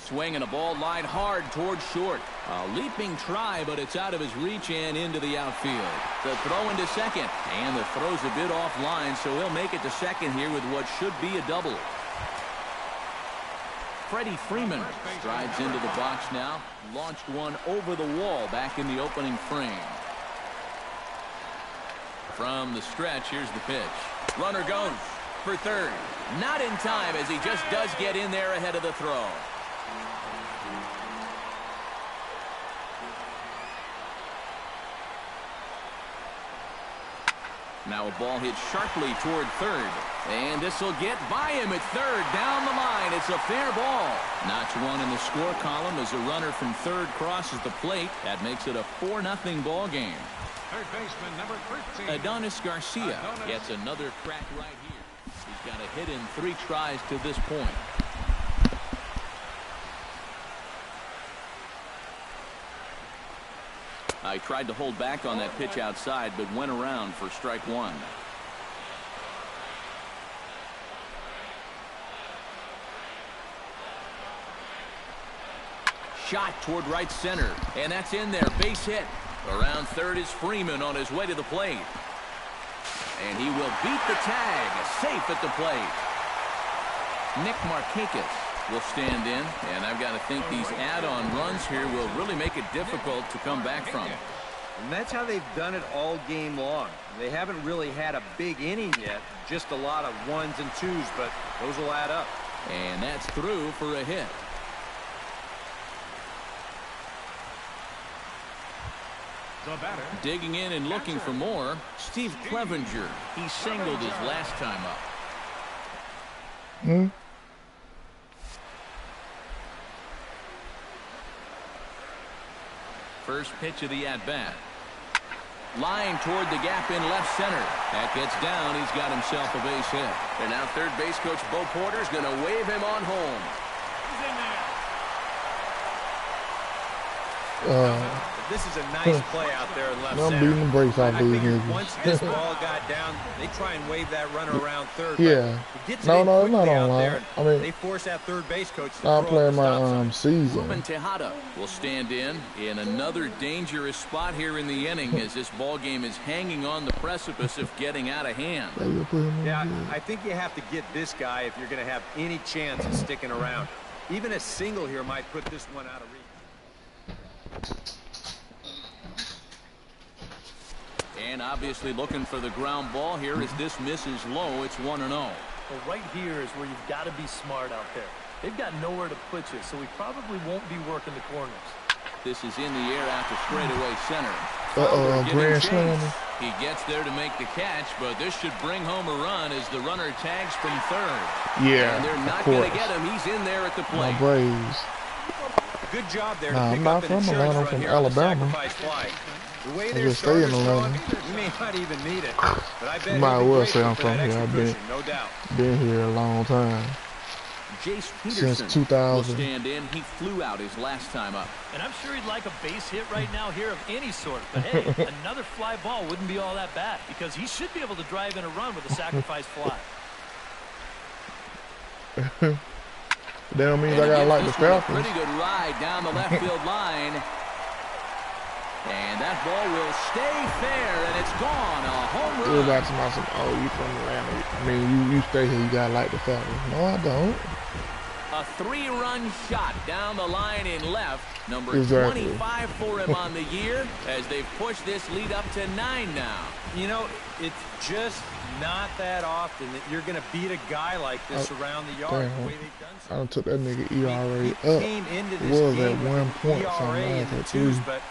Swing and a ball lined hard towards short. A leaping try, but it's out of his reach and into the outfield. The throw into second, and the throw's a bit offline, so he'll make it to second here with what should be a double. Freddie Freeman strides into the box now. Launched one over the wall back in the opening frame. From the stretch, here's the pitch. Runner goes for third. Not in time as he just does get in there ahead of the throw. Now a ball hit sharply toward third. And this will get by him at third. Down the line. It's a fair ball. Notch one in the score column as a runner from third crosses the plate. That makes it a 4-0 ball game. Third baseman, number 13. Adonis Garcia gets another crack right here. He's got a hit in 3 tries to this point. I tried to hold back on that pitch outside, but went around for strike 1. Shot toward right center, and that's in there. Base hit. Around third is Freeman on his way to the plate. And he will beat the tag. Safe at the plate. Nick Markakis will stand in, and I've got to think these add-on runs here will really make it difficult to come back from. And that's how they've done it all game long. They haven't really had a big inning yet, just a lot of 1s and 2s, but those will add up. And that's through for a hit. The batter. Digging in and looking for more, Steve Clevenger. He singled his last time up. First pitch of the at-bat. Line toward the gap in left center. That gets down. He's got himself a base hit. And now third base coach Bo Porter's going to wave him on home. This is a nice play out there in left I'm center. beating the brakes off these niggas. Once this ball got down, they try and wave that runner around third. Yeah. No, it's not online. I mean, they force that third base coach to I'm playing my season. Ruben Tejada will stand in another dangerous spot here in the inning as this ball game is hanging on the precipice of getting out of hand. Yeah, I think you have to get this guy if you're going to have any chance of sticking around. Even a single here might put this one out of reach. And obviously looking for the ground ball here as this misses low. It's 1-0. Well, right here is where you've got to be smart out there. They've got nowhere to put you, so we probably won't be working the corners. This is in the air after straightaway center. Grand Slam. He gets there to make the catch, but this should bring home a run as the runner tags from third. Yeah, and they're not going to get him. He's in there at the plate. My Braves. Good job there. Nah, to I'm pick not up from an Atlanta. I'm from Alabama. The way I their just stay in starters Atlanta. throwing, you may not even need it. But I bet You might he'll be well say I'm grateful for from that here. extra I've cushion, no doubt. been here a long time. Jace Peterson Since 2000. will stand in. He flew out his last time up. And I'm sure he'd like a base hit right now here of any sort. But hey, another fly ball wouldn't be all that bad because he should be able to drive in a run with a sacrifice fly. That don't mean I gotta like the Falcons. Pretty good ride down the left field line. And that ball will stay fair, and it's gone. A home run. Everybody talking about oh, you from Atlanta. I mean, you stay here, you gotta like the Falcons. No, I don't. A 3-run shot down the line in left. Number 25 for him on the year as they've pushed this lead up to 9 now. You know, it's just not that often that you're going to beat a guy like this around the yard the way they've done so. I done took that nigga ERA He up. came into It this was game at 1 point ERA something in like the that, twos, too. but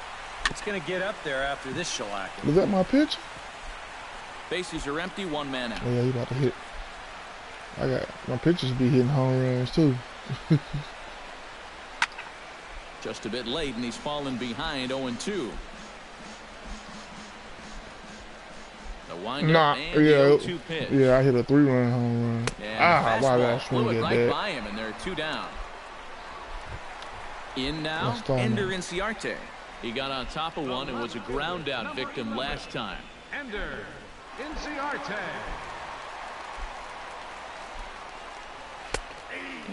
it's going to get up there after this shellacking. Is that my pitch? Bases are empty, 1 man out. Oh, yeah, he about to hit. I got my pitchers be hitting home runs too. Just a bit late, and he's fallen behind 0-2. The windup and the 0-2 pitch. Yeah, I hit a 3-run home run. And why did I fastball swing flew it at right that? by him, and they're 2 down. In now, That's fine. Ender Inciarte. He got on top of one and was a ground out victim last time. Ender Inciarte.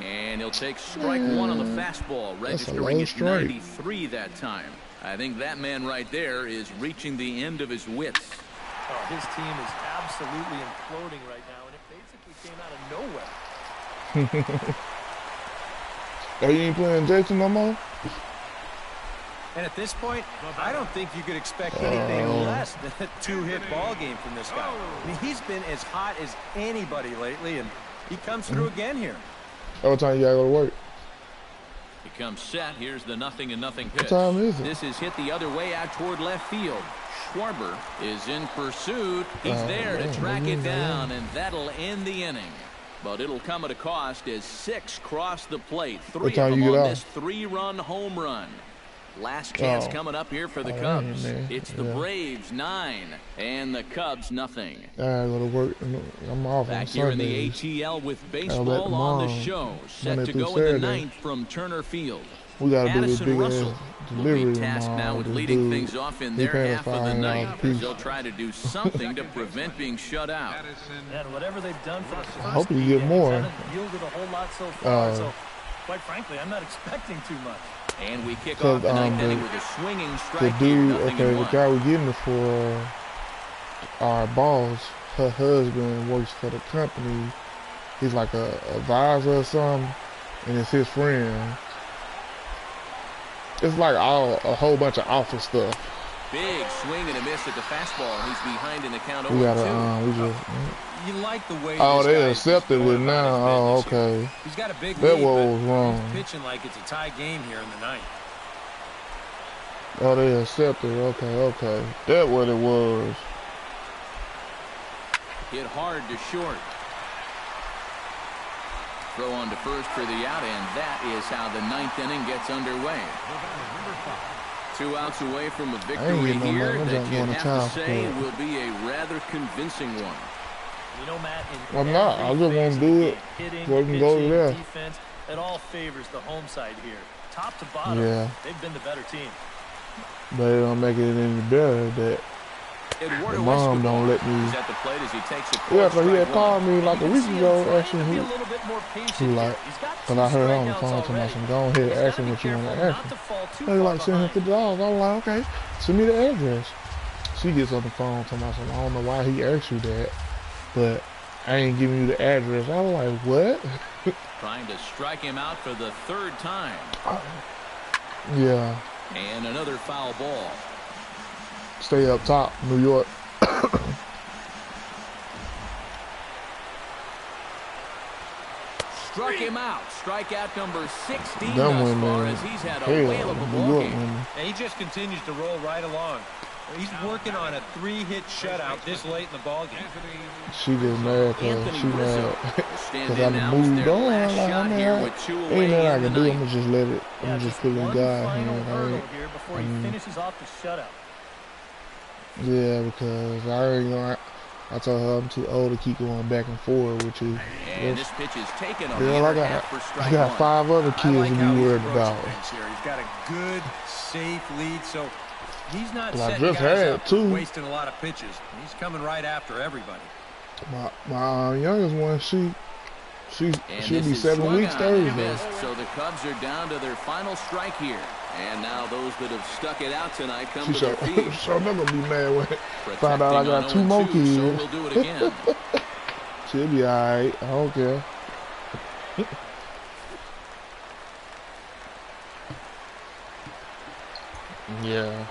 And he'll take strike 1 on the fastball, registering at 93 that time. I think that man right there is reaching the end of his wits. Oh, his team is absolutely imploding right now, and it basically came out of nowhere. Oh, you ain't playing Jason no more? And at this point, I don't think you could expect anything less than a 2-hit ball game from this guy. I mean, he's been as hot as anybody lately, and he comes through again here. What time you gotta go to work? He comes set. Here's the 0-0 pitch. What time is it? This is hit the other way out toward left field. Schwarber is in pursuit. He's there to track it down, and that'll end the inning. But it'll come at a cost as 6 cross the plate. 3 of them on this 3-run home run. Last chance coming up here for the Cubs. It's the Braves 9 and the Cubs nothing. I gotta go to work. I'm off Back on here in the Sundays. ATL with baseball on the show. Set to go in the 9th from Turner Field. We gotta do this Addison big Russell ass will delivery be tasked now tomorrow. with This leading dude, things off in he their paying half of the $5 night. a piece. They'll try to do something to prevent being shut out. And whatever they've done for the first hope you few get games more. hasn't yielded a whole lot so far. So, quite frankly, I'm not expecting too much. And we kick off the 9th inning with a swinging The strike here, dude, 0-1. the guy we're getting it for, our boss, her husband works for the company. He's like a advisor or something, and it's his friend. It's like a whole bunch of office stuff. Big swing and a miss at the fastball. He's behind in the count We 0-2. gotta, we just. You like the way Oh, this they guy is accepted going it about now. his Oh, business here. okay. He's got a big That lead, was but wrong. he's pitching like it's a tie game here in the ninth. Oh, they accepted. Okay, okay. That what it was. Hit hard to short. Throw on to first for the out, and that is how the ninth inning gets underway. 2 outs away from a victory no here money. that you I'm have to say support. will be a rather convincing one. You know, Matt, in I'm not. I just every want phase to do of the it. game, hitting, So I can go pitching, there. defense, it all favors the home side here. Top to bottom, Yeah. they've been the better team. But it don't make it any better that Eduardo mom don't let me. is at the plate as he takes a Yeah, close but he had strike called one. me like a You week can see ago. him trying Actually, to be he a little bit more patient he like, here. He's got cause 2 I heard on the strikeouts phone to already. myself, go ahead, He's ask gotta him be what you want to careful ask not him. to fall too They far like send him behind. $50. I'm like, okay, send me the address. She gets on the phone to myself. I don't know why he asked you that, but I ain't giving you the address. I was like, what? Trying to strike him out for the 3rd time. Yeah. And another foul ball. Stay up top, New York. Struck him out. Strikeout number 16 Them thus women, far as he's had a hell, whale of a New ball York game. women. And he just continues to roll right along. He's working on a 3-hit shutout this late in the ballgame. She just mad cause Anthony she Rizzo mad will stand cause in I now done as moved their on. last I'm like, shot I'm here like, with 2 ain't away nothing I in the can do. ninth. I'ma just let it. Yeah, I'ma just just put it one in God's final hand. hurdle here before he finishes off the shutout. Yeah, because I already know. I told her I'm too old to keep going back and forth with you. And this pitch is taken on the Girl, I inner half for got strike one. 5 other I kids like to how be he's worried approaching about. things here. He's got a good, safe lead, so he's not Well, I setting just guys had up 2. and wasting a lot of pitches. He's coming right after everybody. My youngest one, she'll And be this is 7 swung weeks on and Thursday. missed, so the Cubs are down to their final strike here. And now those that have stuck it out tonight come She to their feet. sure not gonna be mad when find out I Protecting on got 2 more 0-2, kids. So we'll do it again. She'll be alright. I don't care. Yeah.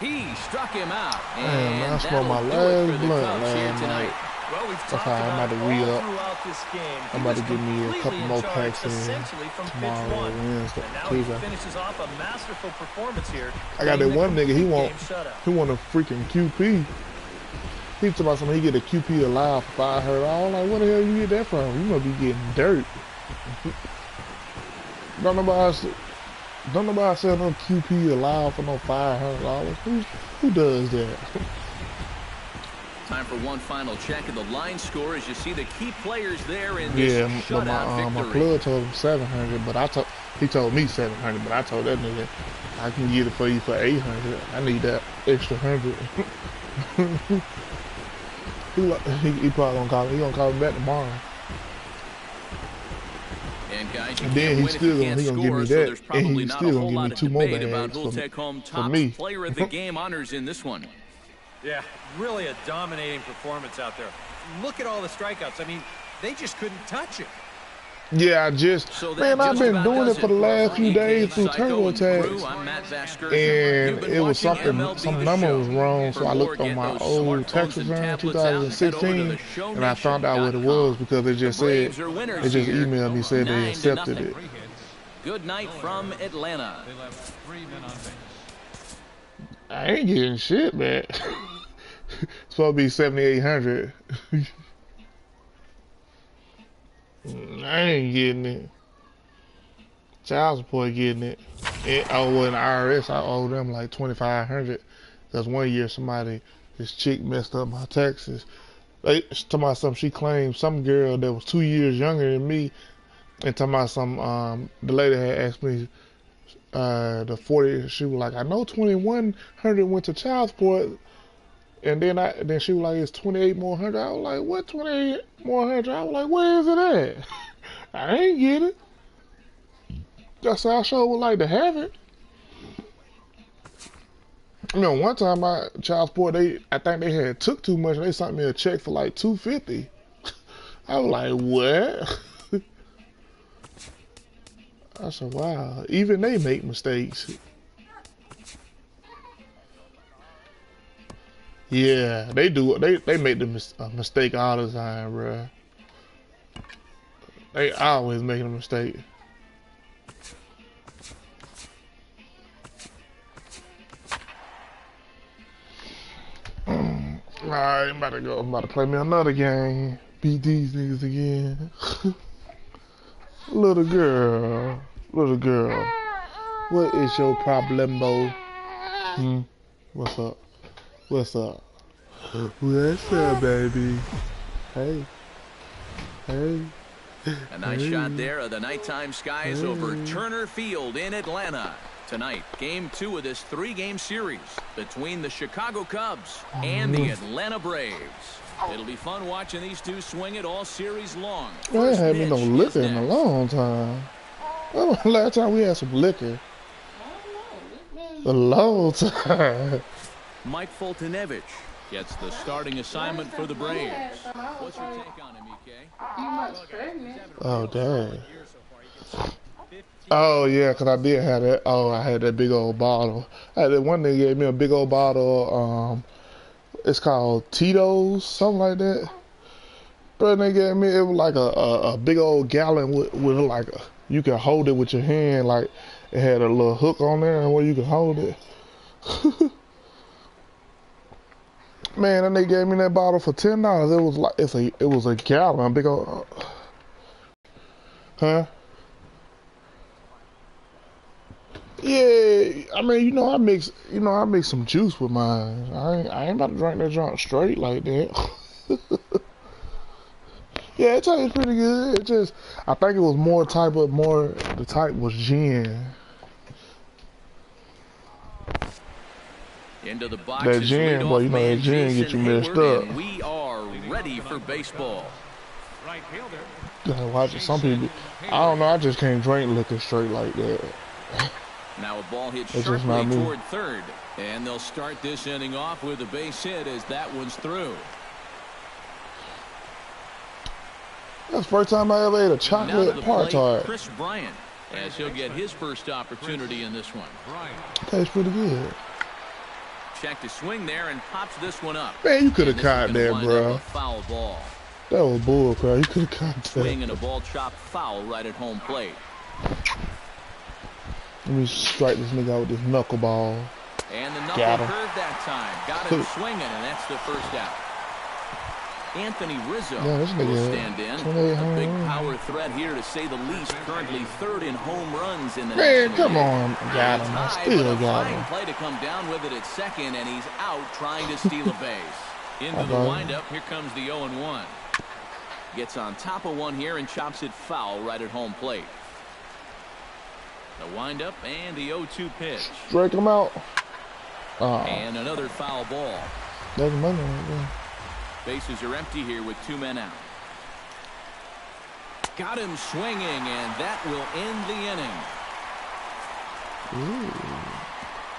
He struck him out. Man, I And smoked my that'll do it last for the blunt Cubs here last tonight. night. Well, we've That's talked how I'm about about to it re-up. all throughout this game. I'm He about was to give me a completely couple in more charge, packs in essentially from pitch tomorrow, one. Wednesday, And now Tuesday. he finishes off a masterful performance here. I got that getting the one nigga, he complete want game shutout. a freaking QP. He talking about something, he get a QP allowed for $500. I'm like, where the hell you get that from? You must be getting dirt. Don't nobody sell no QP allowed for no $500. Who does that? Time for one final check of the line score as you see the key players there in Yeah, this but shutout my victory. plug told him 700, but he told me 700, but I told that nigga I can get it for you for 800. I need that extra 100. he probably gonna call me. He gonna call me back tomorrow. And guys, you And can't then he win if still you gonna can't give score, me so that, there's and probably he's not still a gonna whole give me lot of 2 more debate about bags who'll for take home for top me. player of the game honors in this one. Yeah, really a dominating performance out there. Look at all the strikeouts. I mean, they just couldn't touch it. Yeah, So man, I've just been about doing does it for the last few days through Psycho turbo and Crew, tags, I'm Matt Vasquez. and You've been it was watching some MLB The number Show. was wrong, For so I more, looked on get my those old tax smartphones and return tablets out and head over to 2016, and I found out what it theshowNation.com. was because it just The said, Braves are winners it just here, emailed me, said they 9-0. accepted it. Good night from Atlanta. They left 3 men on base. I ain't getting shit back. It's supposed to be 7,800. I ain't getting it. Child support getting it. Well, in the IRS, I owe them like 2,500 because one year this chick messed up my taxes. They talking about something she claimed some girl that was 2 years younger than me, and talking about the lady had asked me the 40. She was like, I know 2,100 went to child support, and then she was like, it's 28 more hundred. I was like, what 28 more hundred? I was like, where is it at? I ain't get it. That's how I sure would like to have it. You know, one time my child support, I think they had took too much. They sent me a check for like $250. I was like, what? I said, wow. Even they make mistakes. Yeah, they do. They make the mistake all the time, bruh. They always making a mistake. Alright, I'm about to go. I'm about to play me another game. Beat these niggas again. Little girl. Little girl. What is your problem, Bo? What's up? What's up? What's up, baby? Hey. Hey. A nice shot there of the nighttime skies over Turner Field in Atlanta. Tonight, game 2 of this 3-game series between the Chicago Cubs and the Atlanta Braves. It'll be fun watching these two swing it all series long. I ain't had me no liquor in a long time. When was the last time we had some liquor? A long time. Mike Fultonevich gets the starting assignment for the Braves. What's your take on him, EK? Oh, dang. Oh, yeah, because I did have that. Oh, I had that big old bottle. I had that one nigga gave me a big old bottle. It's called Tito's, something like that. But they gave me, it was like a big old gallon with like a, you can hold it with your hand. Like, it had a little hook on there and where you can hold it. Man, and they gave me that bottle for $10. It was like it was a gallon, big old. Huh? Yeah, I mean, I mix some juice with mine. I ain't about to drink that junk straight like that. Yeah, it tastes pretty good. It just, I think it was the type was gin. Into the box that gin, boy, you know that gin get you messed up. We are ready for baseball. Right fielder. Yeah, watch it. Some people, I don't know, I just can't drink liquor straight like that. Now a ball hit That's just sharply not me. toward third. And they'll start this inning off with a base hit as that one's through. That's the first time I ever ate a chocolate Par-Tart. Chris Bryant, as he'll get his first opportunity in this one. Tastes pretty good. Check to swing there and pops this one up. Man, you could have caught that, bro. Foul ball. That was bull crap. You could have caught that. Swing and a ball chopped foul right at home plate. Let me strike this nigga out with this knuckleball. And the knuckle curve that time. Got him swinging, and that's the first out. Anthony Rizzo will stand in. A big power threat here, to say the least. Currently third in home runs in the Man, National come on. Got him. I still got him. Play to come down with it at second, and he's out trying to steal a base. Into the windup, here comes the 0-1. Gets on top of one here and chops it foul right at home plate. The windup and the 0-2 pitch. Strike him out. And another foul ball. That's money right there. Bases are empty here with 2 men out. Got him swinging, and that will end the inning. Ooh.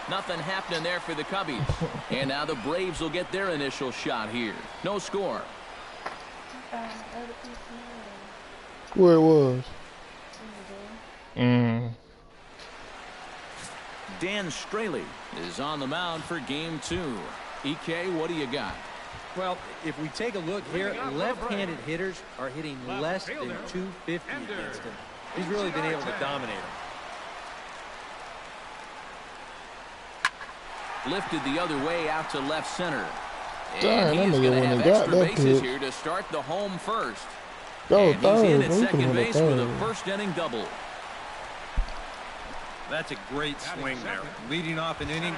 Nothing happening there for the Cubbies. And now the Braves will get their initial shot here. No score. Where it was? Dan Straley is on the mound for game 2. EK, what do you got? Well, if we take a look here, left-handed hitters are hitting less than 250 against him. He's really been able to dominate him. Lifted the other way out to left center. Damn, and he's going to have extra bases here to start the home first. And he's in at second base with a first-inning double. That's a great swing there. Leading off an inning,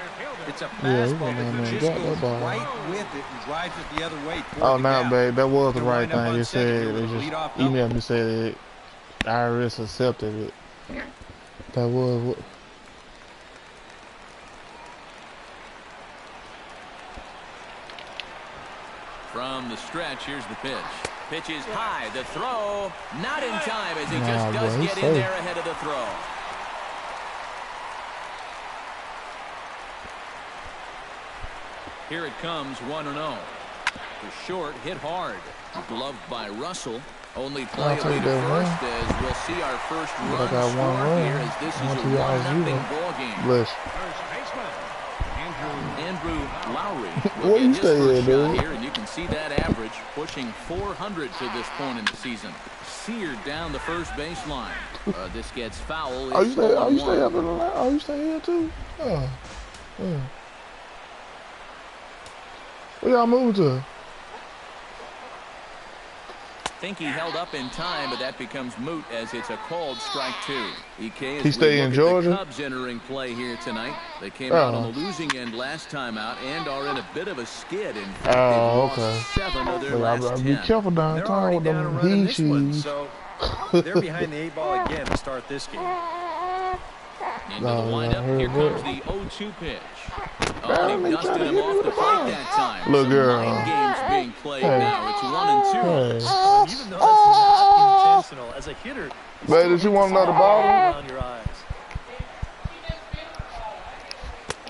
it's a fastball that he just goes right with it and drives it the other way. Oh, no, babe, that was the right thing. They said, they just emailed me saying that IRS accepted it. That was what. From the stretch, here's the pitch. Pitch is high. The throw, not in time, as he just does get in there ahead of the throw. Here it comes, 1-0. The short hit hard. Gloved by Russell. Only play I'll will be take the that one. first as we'll see our first I run got one score run. here as this is a 1-0 ball game. Bless. First baseman, Andrew Lowry Where will you get his stay first at, shot dude? here, and you can see that average pushing 400 to this point in the season. Seared down the first baseline. This gets foul. Oh, you It's stay? Oh, you 0-1. stay up in the line? Oh, you stay here too? Oh, yeah. Where y'all moved to? Think he held up in time, but that becomes moot as it's a called strike two. EK, as He stay we in look at Georgia? the Cubs entering play here tonight. They came out on Oh. the losing end last time out and are in a bit of a skid. In fact, Oh, they've okay. lost 7 of their But last I 10. be careful They're downtown already with down and them running he this one, cheese. so they're behind the 8 ball again to start this game. Into the windup, heard here comes that. the 0-2 pitch. Damn, Oh, he they dusted trying to him hit off me the with plate the that time. Look, Some girl. mind games being played Hey. now. It's 1 and 2. Hey. Even though that's not intentional, as a hitter, you Baby, still does you hate want to see another the ball bottle? around your eyes.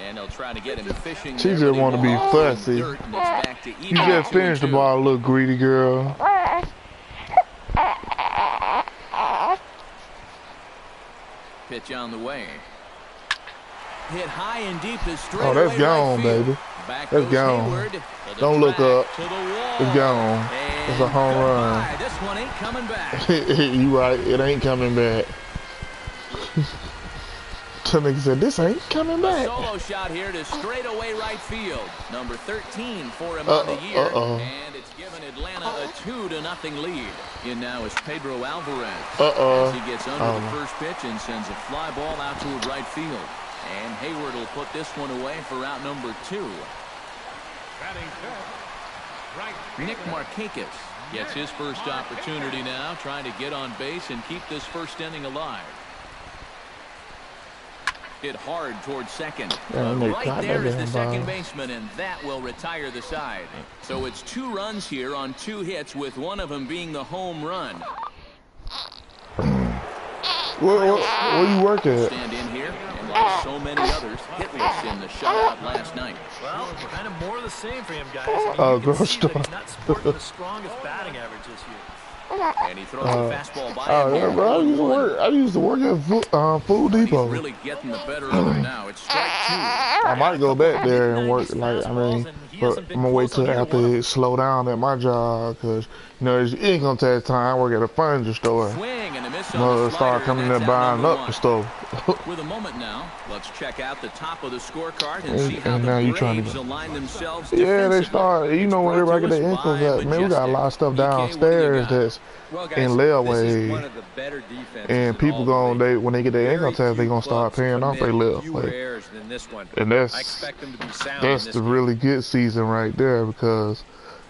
And they'll try to get him fishing. She there, just but he wanna be won't. In fussy. dirt, and it's back to You even at just 2 and finished the 2. ball, little greedy girl. Pitch on the way. Hit high and deep to straight Oh, that's away gone, right field. baby. Back That's goes gone. Hayward to the Don't look track, up. to the wall. It's gone. And It's a home run. goodbye. This one ain't coming back. You right, it ain't coming back. Some nigga said, this ain't coming A back. solo shot here to straightaway right field. Number 13 for him on the year. And it's given Atlanta a 2-0 lead. In now is Pedro Alvarez. As he gets under the first pitch and sends a fly ball out to right field. And Hayward will put this one away for out number 2. batting fifth, right Nick fielder. Markakis gets his first opportunity now, trying to get on base and keep this first inning alive. Hit hard towards second. Yeah, they Right caught there that is the damn second ball. baseman, and that will retire the side. So it's 2 runs here on 2 hits, with one of them being the home run. Where you work at? Stand in here, and like so many others, hitless in the shutout last night. Well, kind of more of the same for him, guys. Oh, You can grocery see that store. he's not sporting the strongest batting average this year. And he throws a fastball by Oh him yeah, here, bro. I used to work at Food He's Depot. really getting the better of him now. It's strike 2. I might go back there and work. Like, I mean, but I'm gonna wait till after it slow down at my job, cause you know it's income tax time. I work at a furniture store. Swing and a miss You on know, the start slider, coming and there that's out buying number up 1. the stuff. With a moment now, let's check out the top of the scorecard and And- see how and the now you trying to Braves go. align themselves Yeah, they defensively. start. You It's know, when brought everybody to get their us incomes by up, man, we got a lot of stuff Majestic. downstairs EK, what do you got? that's Well, guys, in this is layaway. one of the better defenses And in people all going, the league. when they get their income tax, they gonna start paying off their lift. Fewer Like, errors than this one. and I expect them to be sound in that's this the game. really good season right there, because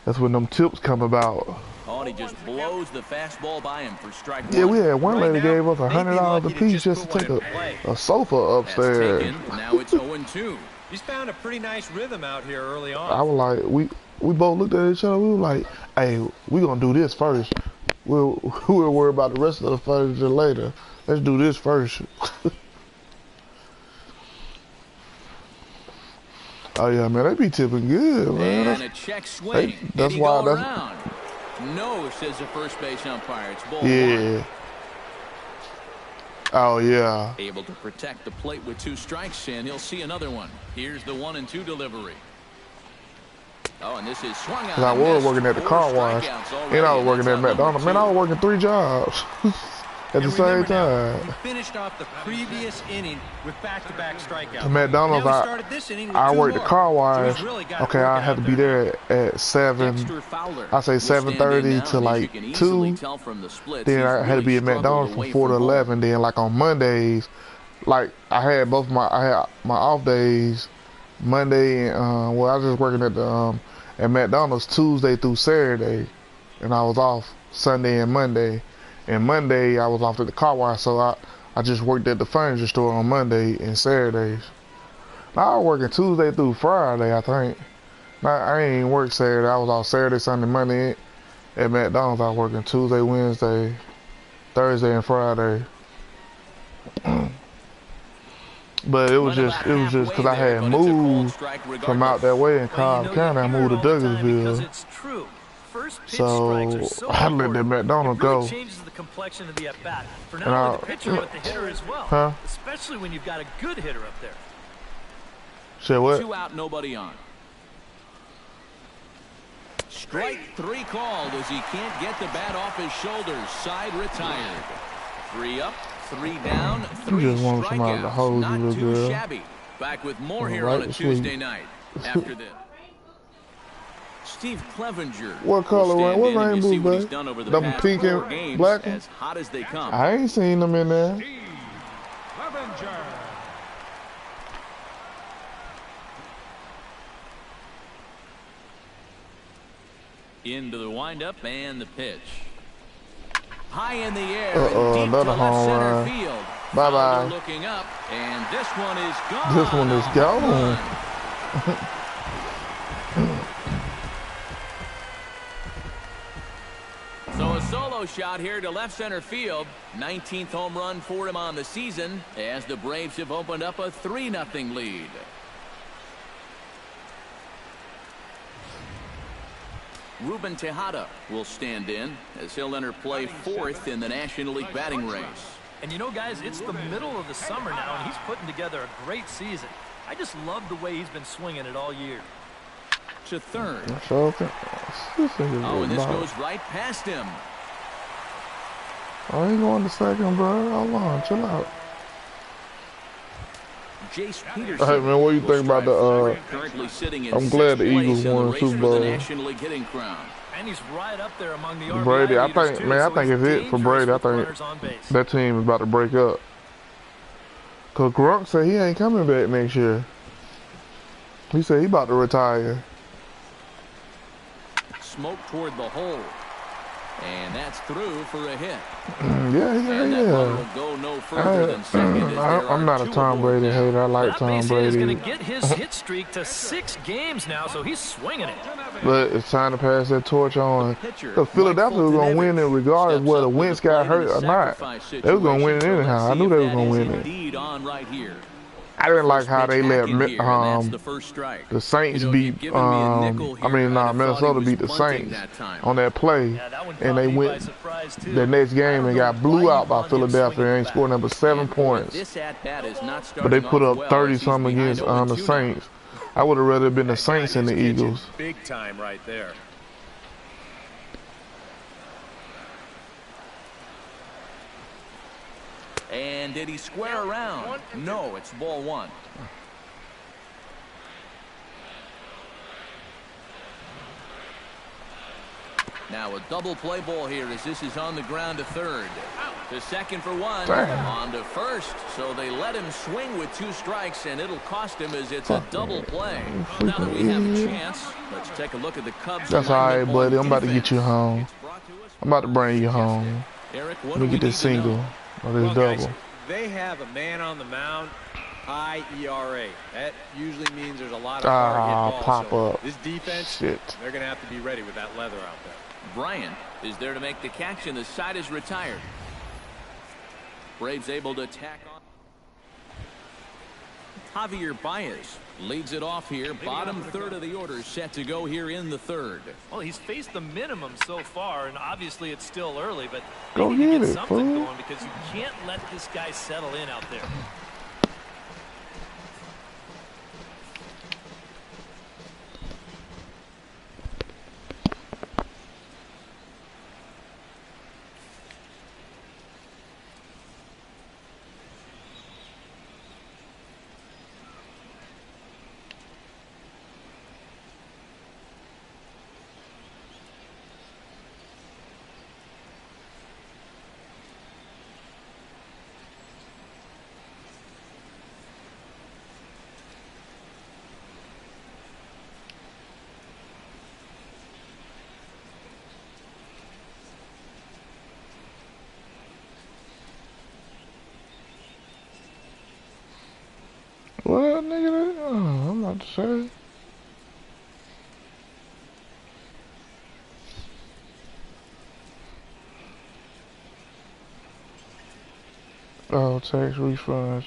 that's when them tips come about. Oh, and he just blows the fastball by him for strike 1. Yeah, we had one Right lady now, gave us they'd be $100 lucky a to piece just just to put take one in play. a sofa That's upstairs. taken. Now it's 0-2. He's found a pretty nice rhythm out here early on. I was like, we both looked at each other. We were like, hey, we gonna do this first. We'll worry about the rest of the furniture later. Let's do this first. Oh yeah, man, they be tipping good, man. And a check swing. that's Did he why- go that's- around? No, says the first base umpire. It's ball 1. Yeah. Oh yeah. Able to protect the plate with 2 strikes, and he'll see another one. Here's the 1-2 delivery. Oh, and this is swung on. Cause I was working at the car wash, and I was working at McDonald's. Man, I was working 3 jobs at the And same remember now, time. he finished off the previous inning with back-to-back strikeouts. At McDonald's, Now he started this inning with I 2 worked the more. car So wash. he's really got it Okay, I working had to out be there. there at 7. Dexter Fowler I say will stand in 7:30 now, to and as like you can easily 2. tell from the splits, Then he's I had to be really at McDonald's struggled from away 4 to home. 11. Then like on Mondays, like I had my off days, Monday and well, I was just working at McDonald's Tuesday through Saturday, and I was off Sunday and Monday. And Monday I was off at the car wash, so I just worked at the furniture store on Monday and Saturdays. Now I was working Tuesday through Friday, I think. Now, I ain't work Saturday. I was off Saturday, Sunday, Monday at McDonald's. I was working Tuesday, Wednesday, Thursday, and Friday. But it was just because I had moved from out that way in Cobb County. I moved to Because Douglasville. it's true. first pitch strikes are so I let that McDonald it really go. changes the complexion of the at-bat for not only the pitcher but the hitter as well. Huh? Especially when you've got a good hitter up there. Say what? 2 out, nobody on. Strike 3 called as he can't get the bat off his shoulders. Side retired. 3 up, 3 down, 3 just want somebody to hold strikeouts. you, Not little too girl. shabby. Back with more here Right on a to sleep. Tuesday night. After this, Steve Clevenger. What color will stand what in and you rainbow, see what he's babe? done over the Them past pink 4 and games, black? as hot as they come. I ain't seen them in there. Steve Clevenger. Into the windup and the pitch. High in the air and deep another to left home center run. field. Bye-bye. Fowler looking up, and this one is gone. This one is gone. So a solo shot here to left center field. 19th home run for him on the season as the Braves have opened up a 3-0 lead. Ruben Tejada will stand in as he'll enter play 4th in the National League batting race. And you know, guys, it's the middle of the summer now, and he's putting together a great season. I just love the way he's been swinging it all year. To third. So, Oh, and this goes right past him. I ain't going to second, bro. Hold on, chill out. Jace Peterson. Hey, man, what do you think about the, currently sitting in I'm glad the 6th place Eagles in won the race Super for Bowl. National League hitting crown. And he's right up there among the RBI Brady, I leaders, think, too, man, I so think he's it's it for dangerous Brady. I with think runners on base. that team is about to break up. Cause Gronk said he ain't coming back next year. He said he about to retire. Smoke toward the hole. And that's through for a hit. Yeah. And that one will go no further than second. as there I'm are not a 2 Tom aboard Brady now. hater. I like That Tom base hit is Brady. going to get his hit streak to 6 games now, so he's swinging it. But it's time to pass that torch on. Pitcher, Because Philadelphia was going to win it regardless of steps whether up with Wentz the got plate in hurt a or not. sacrifice They was going to win it situation, so anyhow. let's I knew see they if was going to that win is it. indeed on right here. I didn't like First how they pitch let back in here, and that's the first strike. the Saints You know, beat, you've given me a nickel here, I'd have thought Minnesota he beat the was bunting Saints that time. on that play. Yeah, that one And caught they me by went surprise, too. the next I game don't and know got blew why out you by want him Philadelphia swinging and ain't back. scored number 7 And boy, points. this at-bat is not But they starting put off up well 30 as he's something behind against 0-2 the now. Saints. I would have rather been the Saints than the Eagles. Big time right there. And did he square around? No, it's ball 1. Now a double play ball here as this is on the ground to third. To second for 1. Damn. On to first. So they let him swing with 2 strikes, and it'll cost him as it's a double play. Well, now that we have a chance, let's take a look at the Cubs. That's all right, alignment buddy. on I'm about to defense. get you home. It's brought to us I'm about to bring you home. Eric, what Let me do get we this need to know? single or this Well, guys, double. they have a man on the mound, high ERA. That usually means there's a lot of hard hit balls. Pop So up. this defense, Shit. they're going to have to be ready with that leather out there. Bryant is there to make the catch, and the side is retired. Braves able to tack on. Javier Baez leads it off here. Bottom third of the order set to go here in the third. Well, he's faced the minimum so far, and obviously it's still early, but Go they need to get get it, something fool. going because you can't let this guy settle in out there. What, nigga? Oh, I'm about to say. Oh, tax refunds.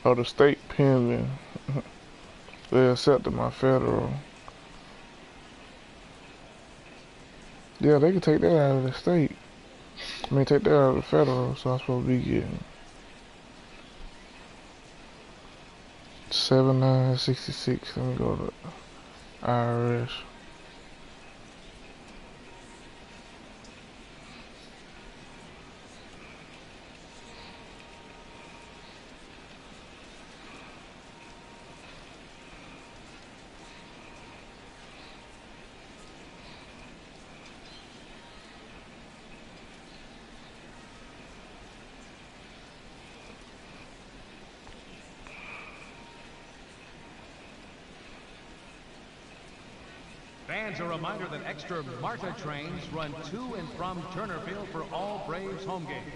Oh, the state pending. They accepted my federal. Yeah, they can take that out of the state. I mean, take that out of the federal, so I'm supposed to be getting 7966. Let me go to IRS. Fans, a reminder that extra MARTA trains run to and from Turner Field for all Braves home games.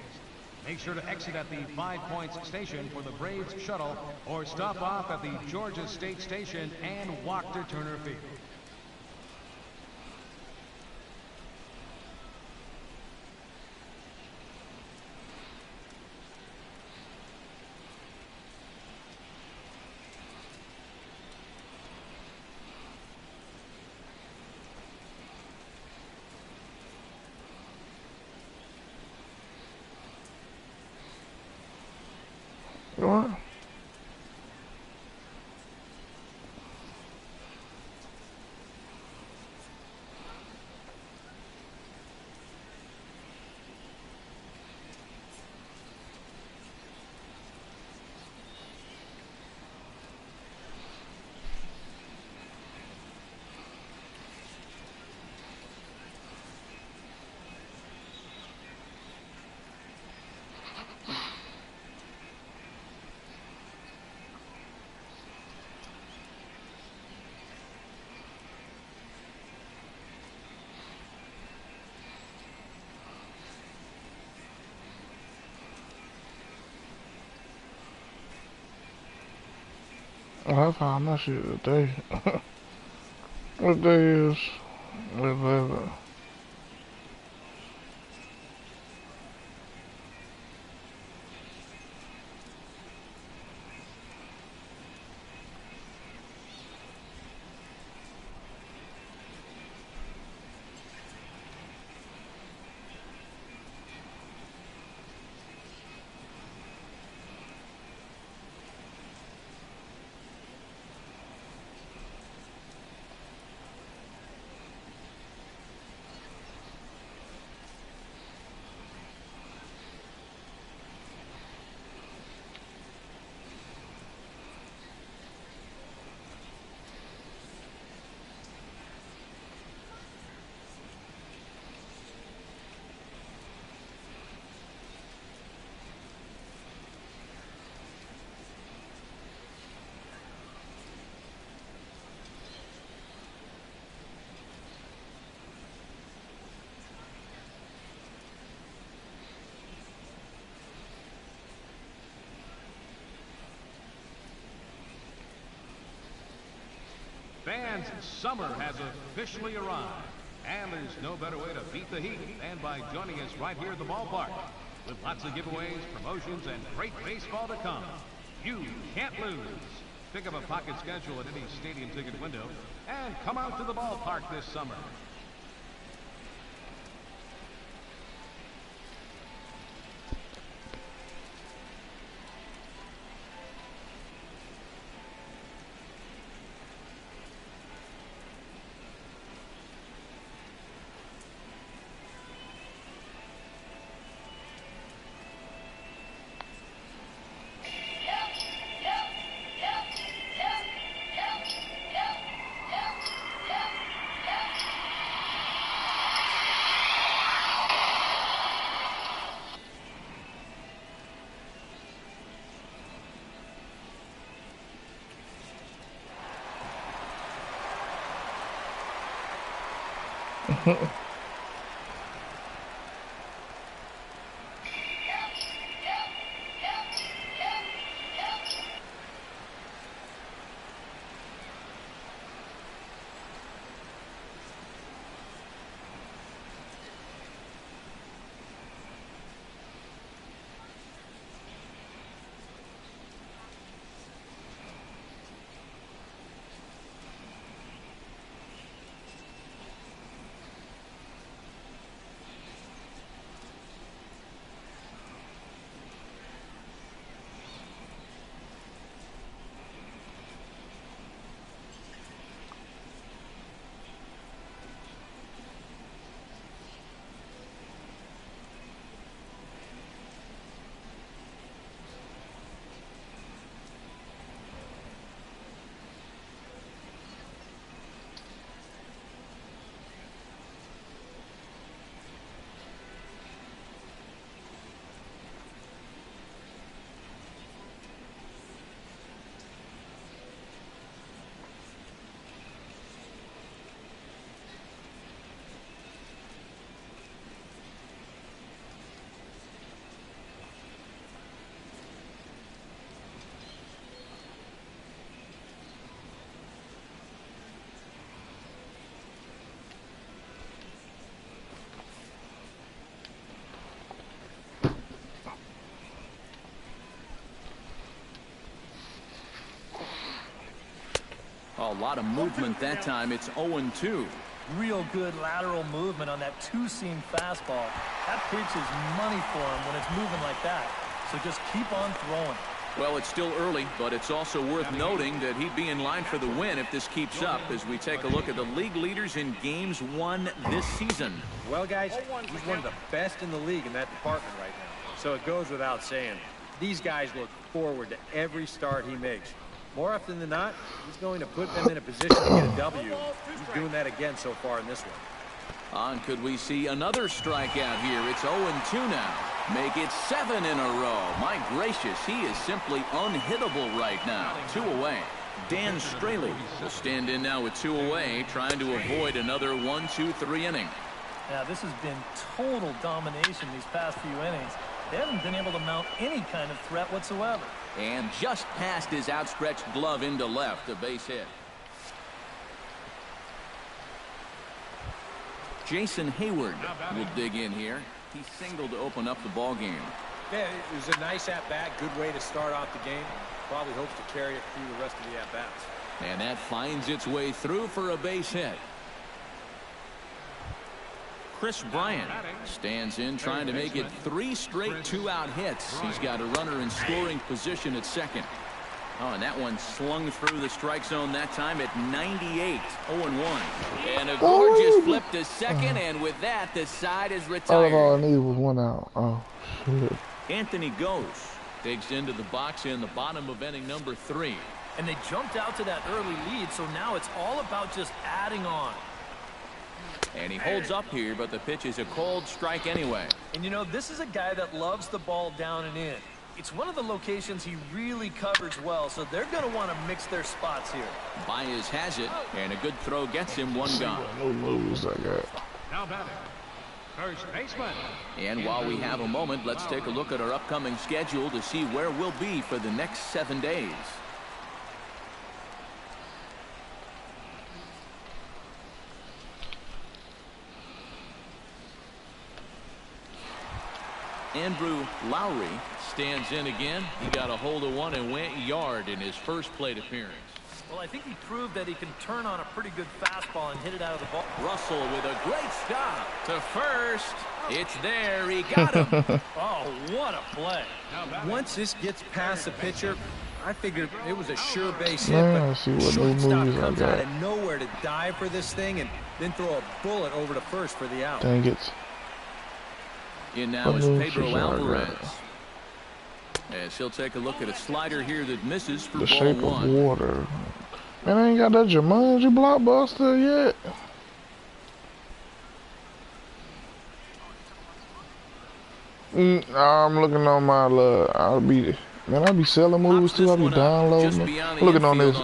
Make sure to exit at the 5 Points station for the Braves shuttle or stop off at the Georgia State Station and walk to Turner Field. What? Oh, I found my shit today. What day is 11? Fans, summer has officially arrived, and there's no better way to beat the heat than by joining us right here at the ballpark. With lots of giveaways, promotions, and great baseball to come, you can't lose. Pick up a pocket schedule at any stadium ticket window and come out to the ballpark this summer. Well, a lot of movement that time. It's 0-2. Real good lateral movement on that two-seam fastball. That pitch is money for him when it's moving like that. So just keep on throwing. Well, it's still early, but it's also worth noting that he'd be in line for the win if this keeps up as we take a look at the league leaders in games won this season. Well, guys, he's one of the best in the league in that department right now. So it goes without saying. These guys look forward to every start he makes. More often than not, he's going to put them in a position to get a W. He's doing that again so far in this one. And could we see another strikeout here? It's 0-2 now. Make it 7 in a row. My gracious, he is simply unhittable right now. 2 away. Dan Straley will stand in now with 2 away, trying to avoid another 1-2-3 inning. Yeah, this has been total domination these past few innings. They haven't been able to mount any kind of threat whatsoever. And just past his outstretched glove into left, a base hit. Jason Hayward will dig in here. He singled to open up the ball game. Yeah, it was a nice at-bat, good way to start off the game. Probably hopes to carry it through the rest of the at-bats. And that finds its way through for a base hit. Chris Bryant stands in, trying to make it 3 straight 2-out hits. He's got a runner in scoring position at second. Oh, and that one slung through the strike zone that time at 98, 0-1. And a gorgeous flip to second, and with that, the side is retired. All I needed was 1 out. Oh, shit. Anthony goes, digs into the box in the bottom of inning number 3. And they jumped out to that early lead, so now it's all about just adding on. And he holds up here, but the pitch is a cold strike anyway. And you know, this is a guy that loves the ball down and in. It's one of the locations he really covers well, so they're going to want to mix their spots here. Baez has it, and a good throw gets him 1 gone. No moves I got. Now batting, first baseman. And while we have a moment, let's take a look at our upcoming schedule to see where we'll be for the next 7 days. Andrew Lowry stands in again. He got a hold of one and went yard in his first plate appearance. Well, I think he proved that he can turn on a pretty good fastball and hit it out of the ball. Russell with a great stop to first. It's there. He got him. Oh, what a play. Once this gets past the pitcher, I figured it was a sure base hit, Man, but see what new shortstop moves I comes got. out of nowhere to dive for this thing and then throw a bullet over to first for the out. Dang it. In now is Pedro Alvarez. As he'll take a look at a slider here that misses for The ball shape 1. of water. Man, I ain't got that Jumanji blockbuster yet. I'm looking on my I'll be selling movies too. I'll be downloading them. Looking on this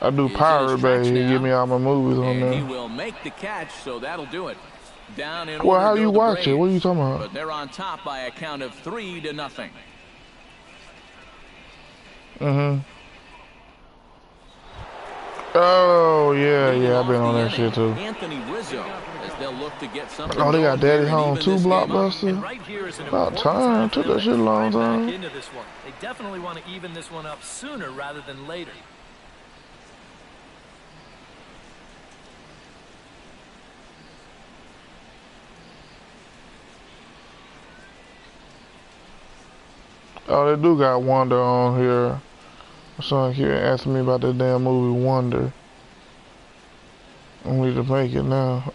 I do Pirate Bay. He give me all my movies on And he there. will make the catch, so that'll do it. Down in Well, order how go you the watch it? Braves, What are you talking about? But they're on top by a count of 3-0. Oh yeah, I've been on that shit too. Anthony Rizzo, as they'll look to get something. Oh, they got going Daddy here and Home even 2 this game up. blockbuster. And right here is an About important time. for Took that them shit a to long climb time. back into this one. They definitely want to even this one up sooner rather than later. Oh, they do got Wonder on here. Someone here asking me about that damn movie Wonder. I need to make it now.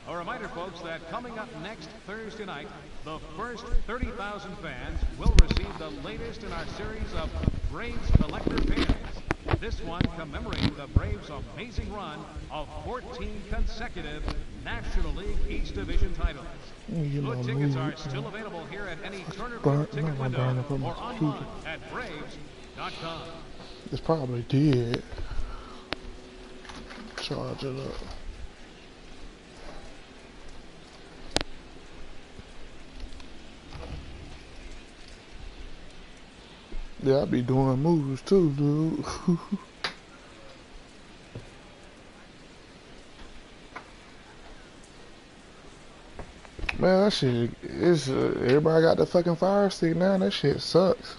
A reminder, folks, that coming up next Thursday night, the first 30,000 fans will receive the latest in our series of Braves Collector Pins. This one commemorating the Braves' amazing run of 14 consecutive National League East Division titles. Good tickets are still available here at any Turner Field ticket window or online at Braves.com. It's probably did. Charge it up. Yeah, I be doing moves too, dude. Man, that shit is. Everybody got the fucking fire stick now. That shit sucks.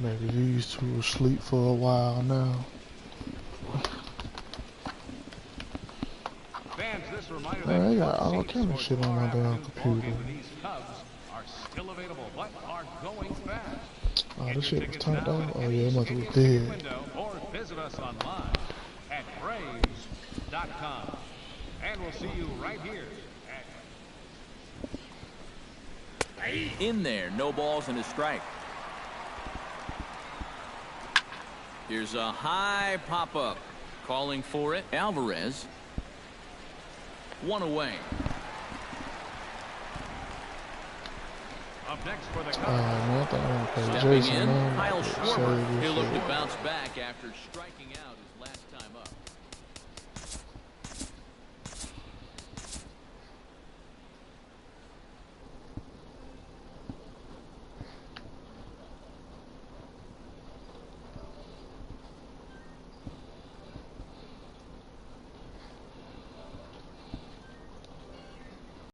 Maybe these two will sleep for a while now. Fans, this reminder Man, that they got all seats kind of for shit on tomorrow my damn afternoon's ball computer. game with these Cubs are still available, but are going fast. Oh, Get this your shit was tickets turned now on? at Oh any yeah, it must stadium have ticket dead. window or visit us online at Braves.com. And we'll see you right here at In there, no balls and a strike. Here's a high pop-up. Calling for it, Alvarez. One away. Up next for the Cubs. Man, I thought I was gonna play Stepping Jason in, now. Kyle Save Schwarber. this He'll look shit. to bounce back after striking out his last time up.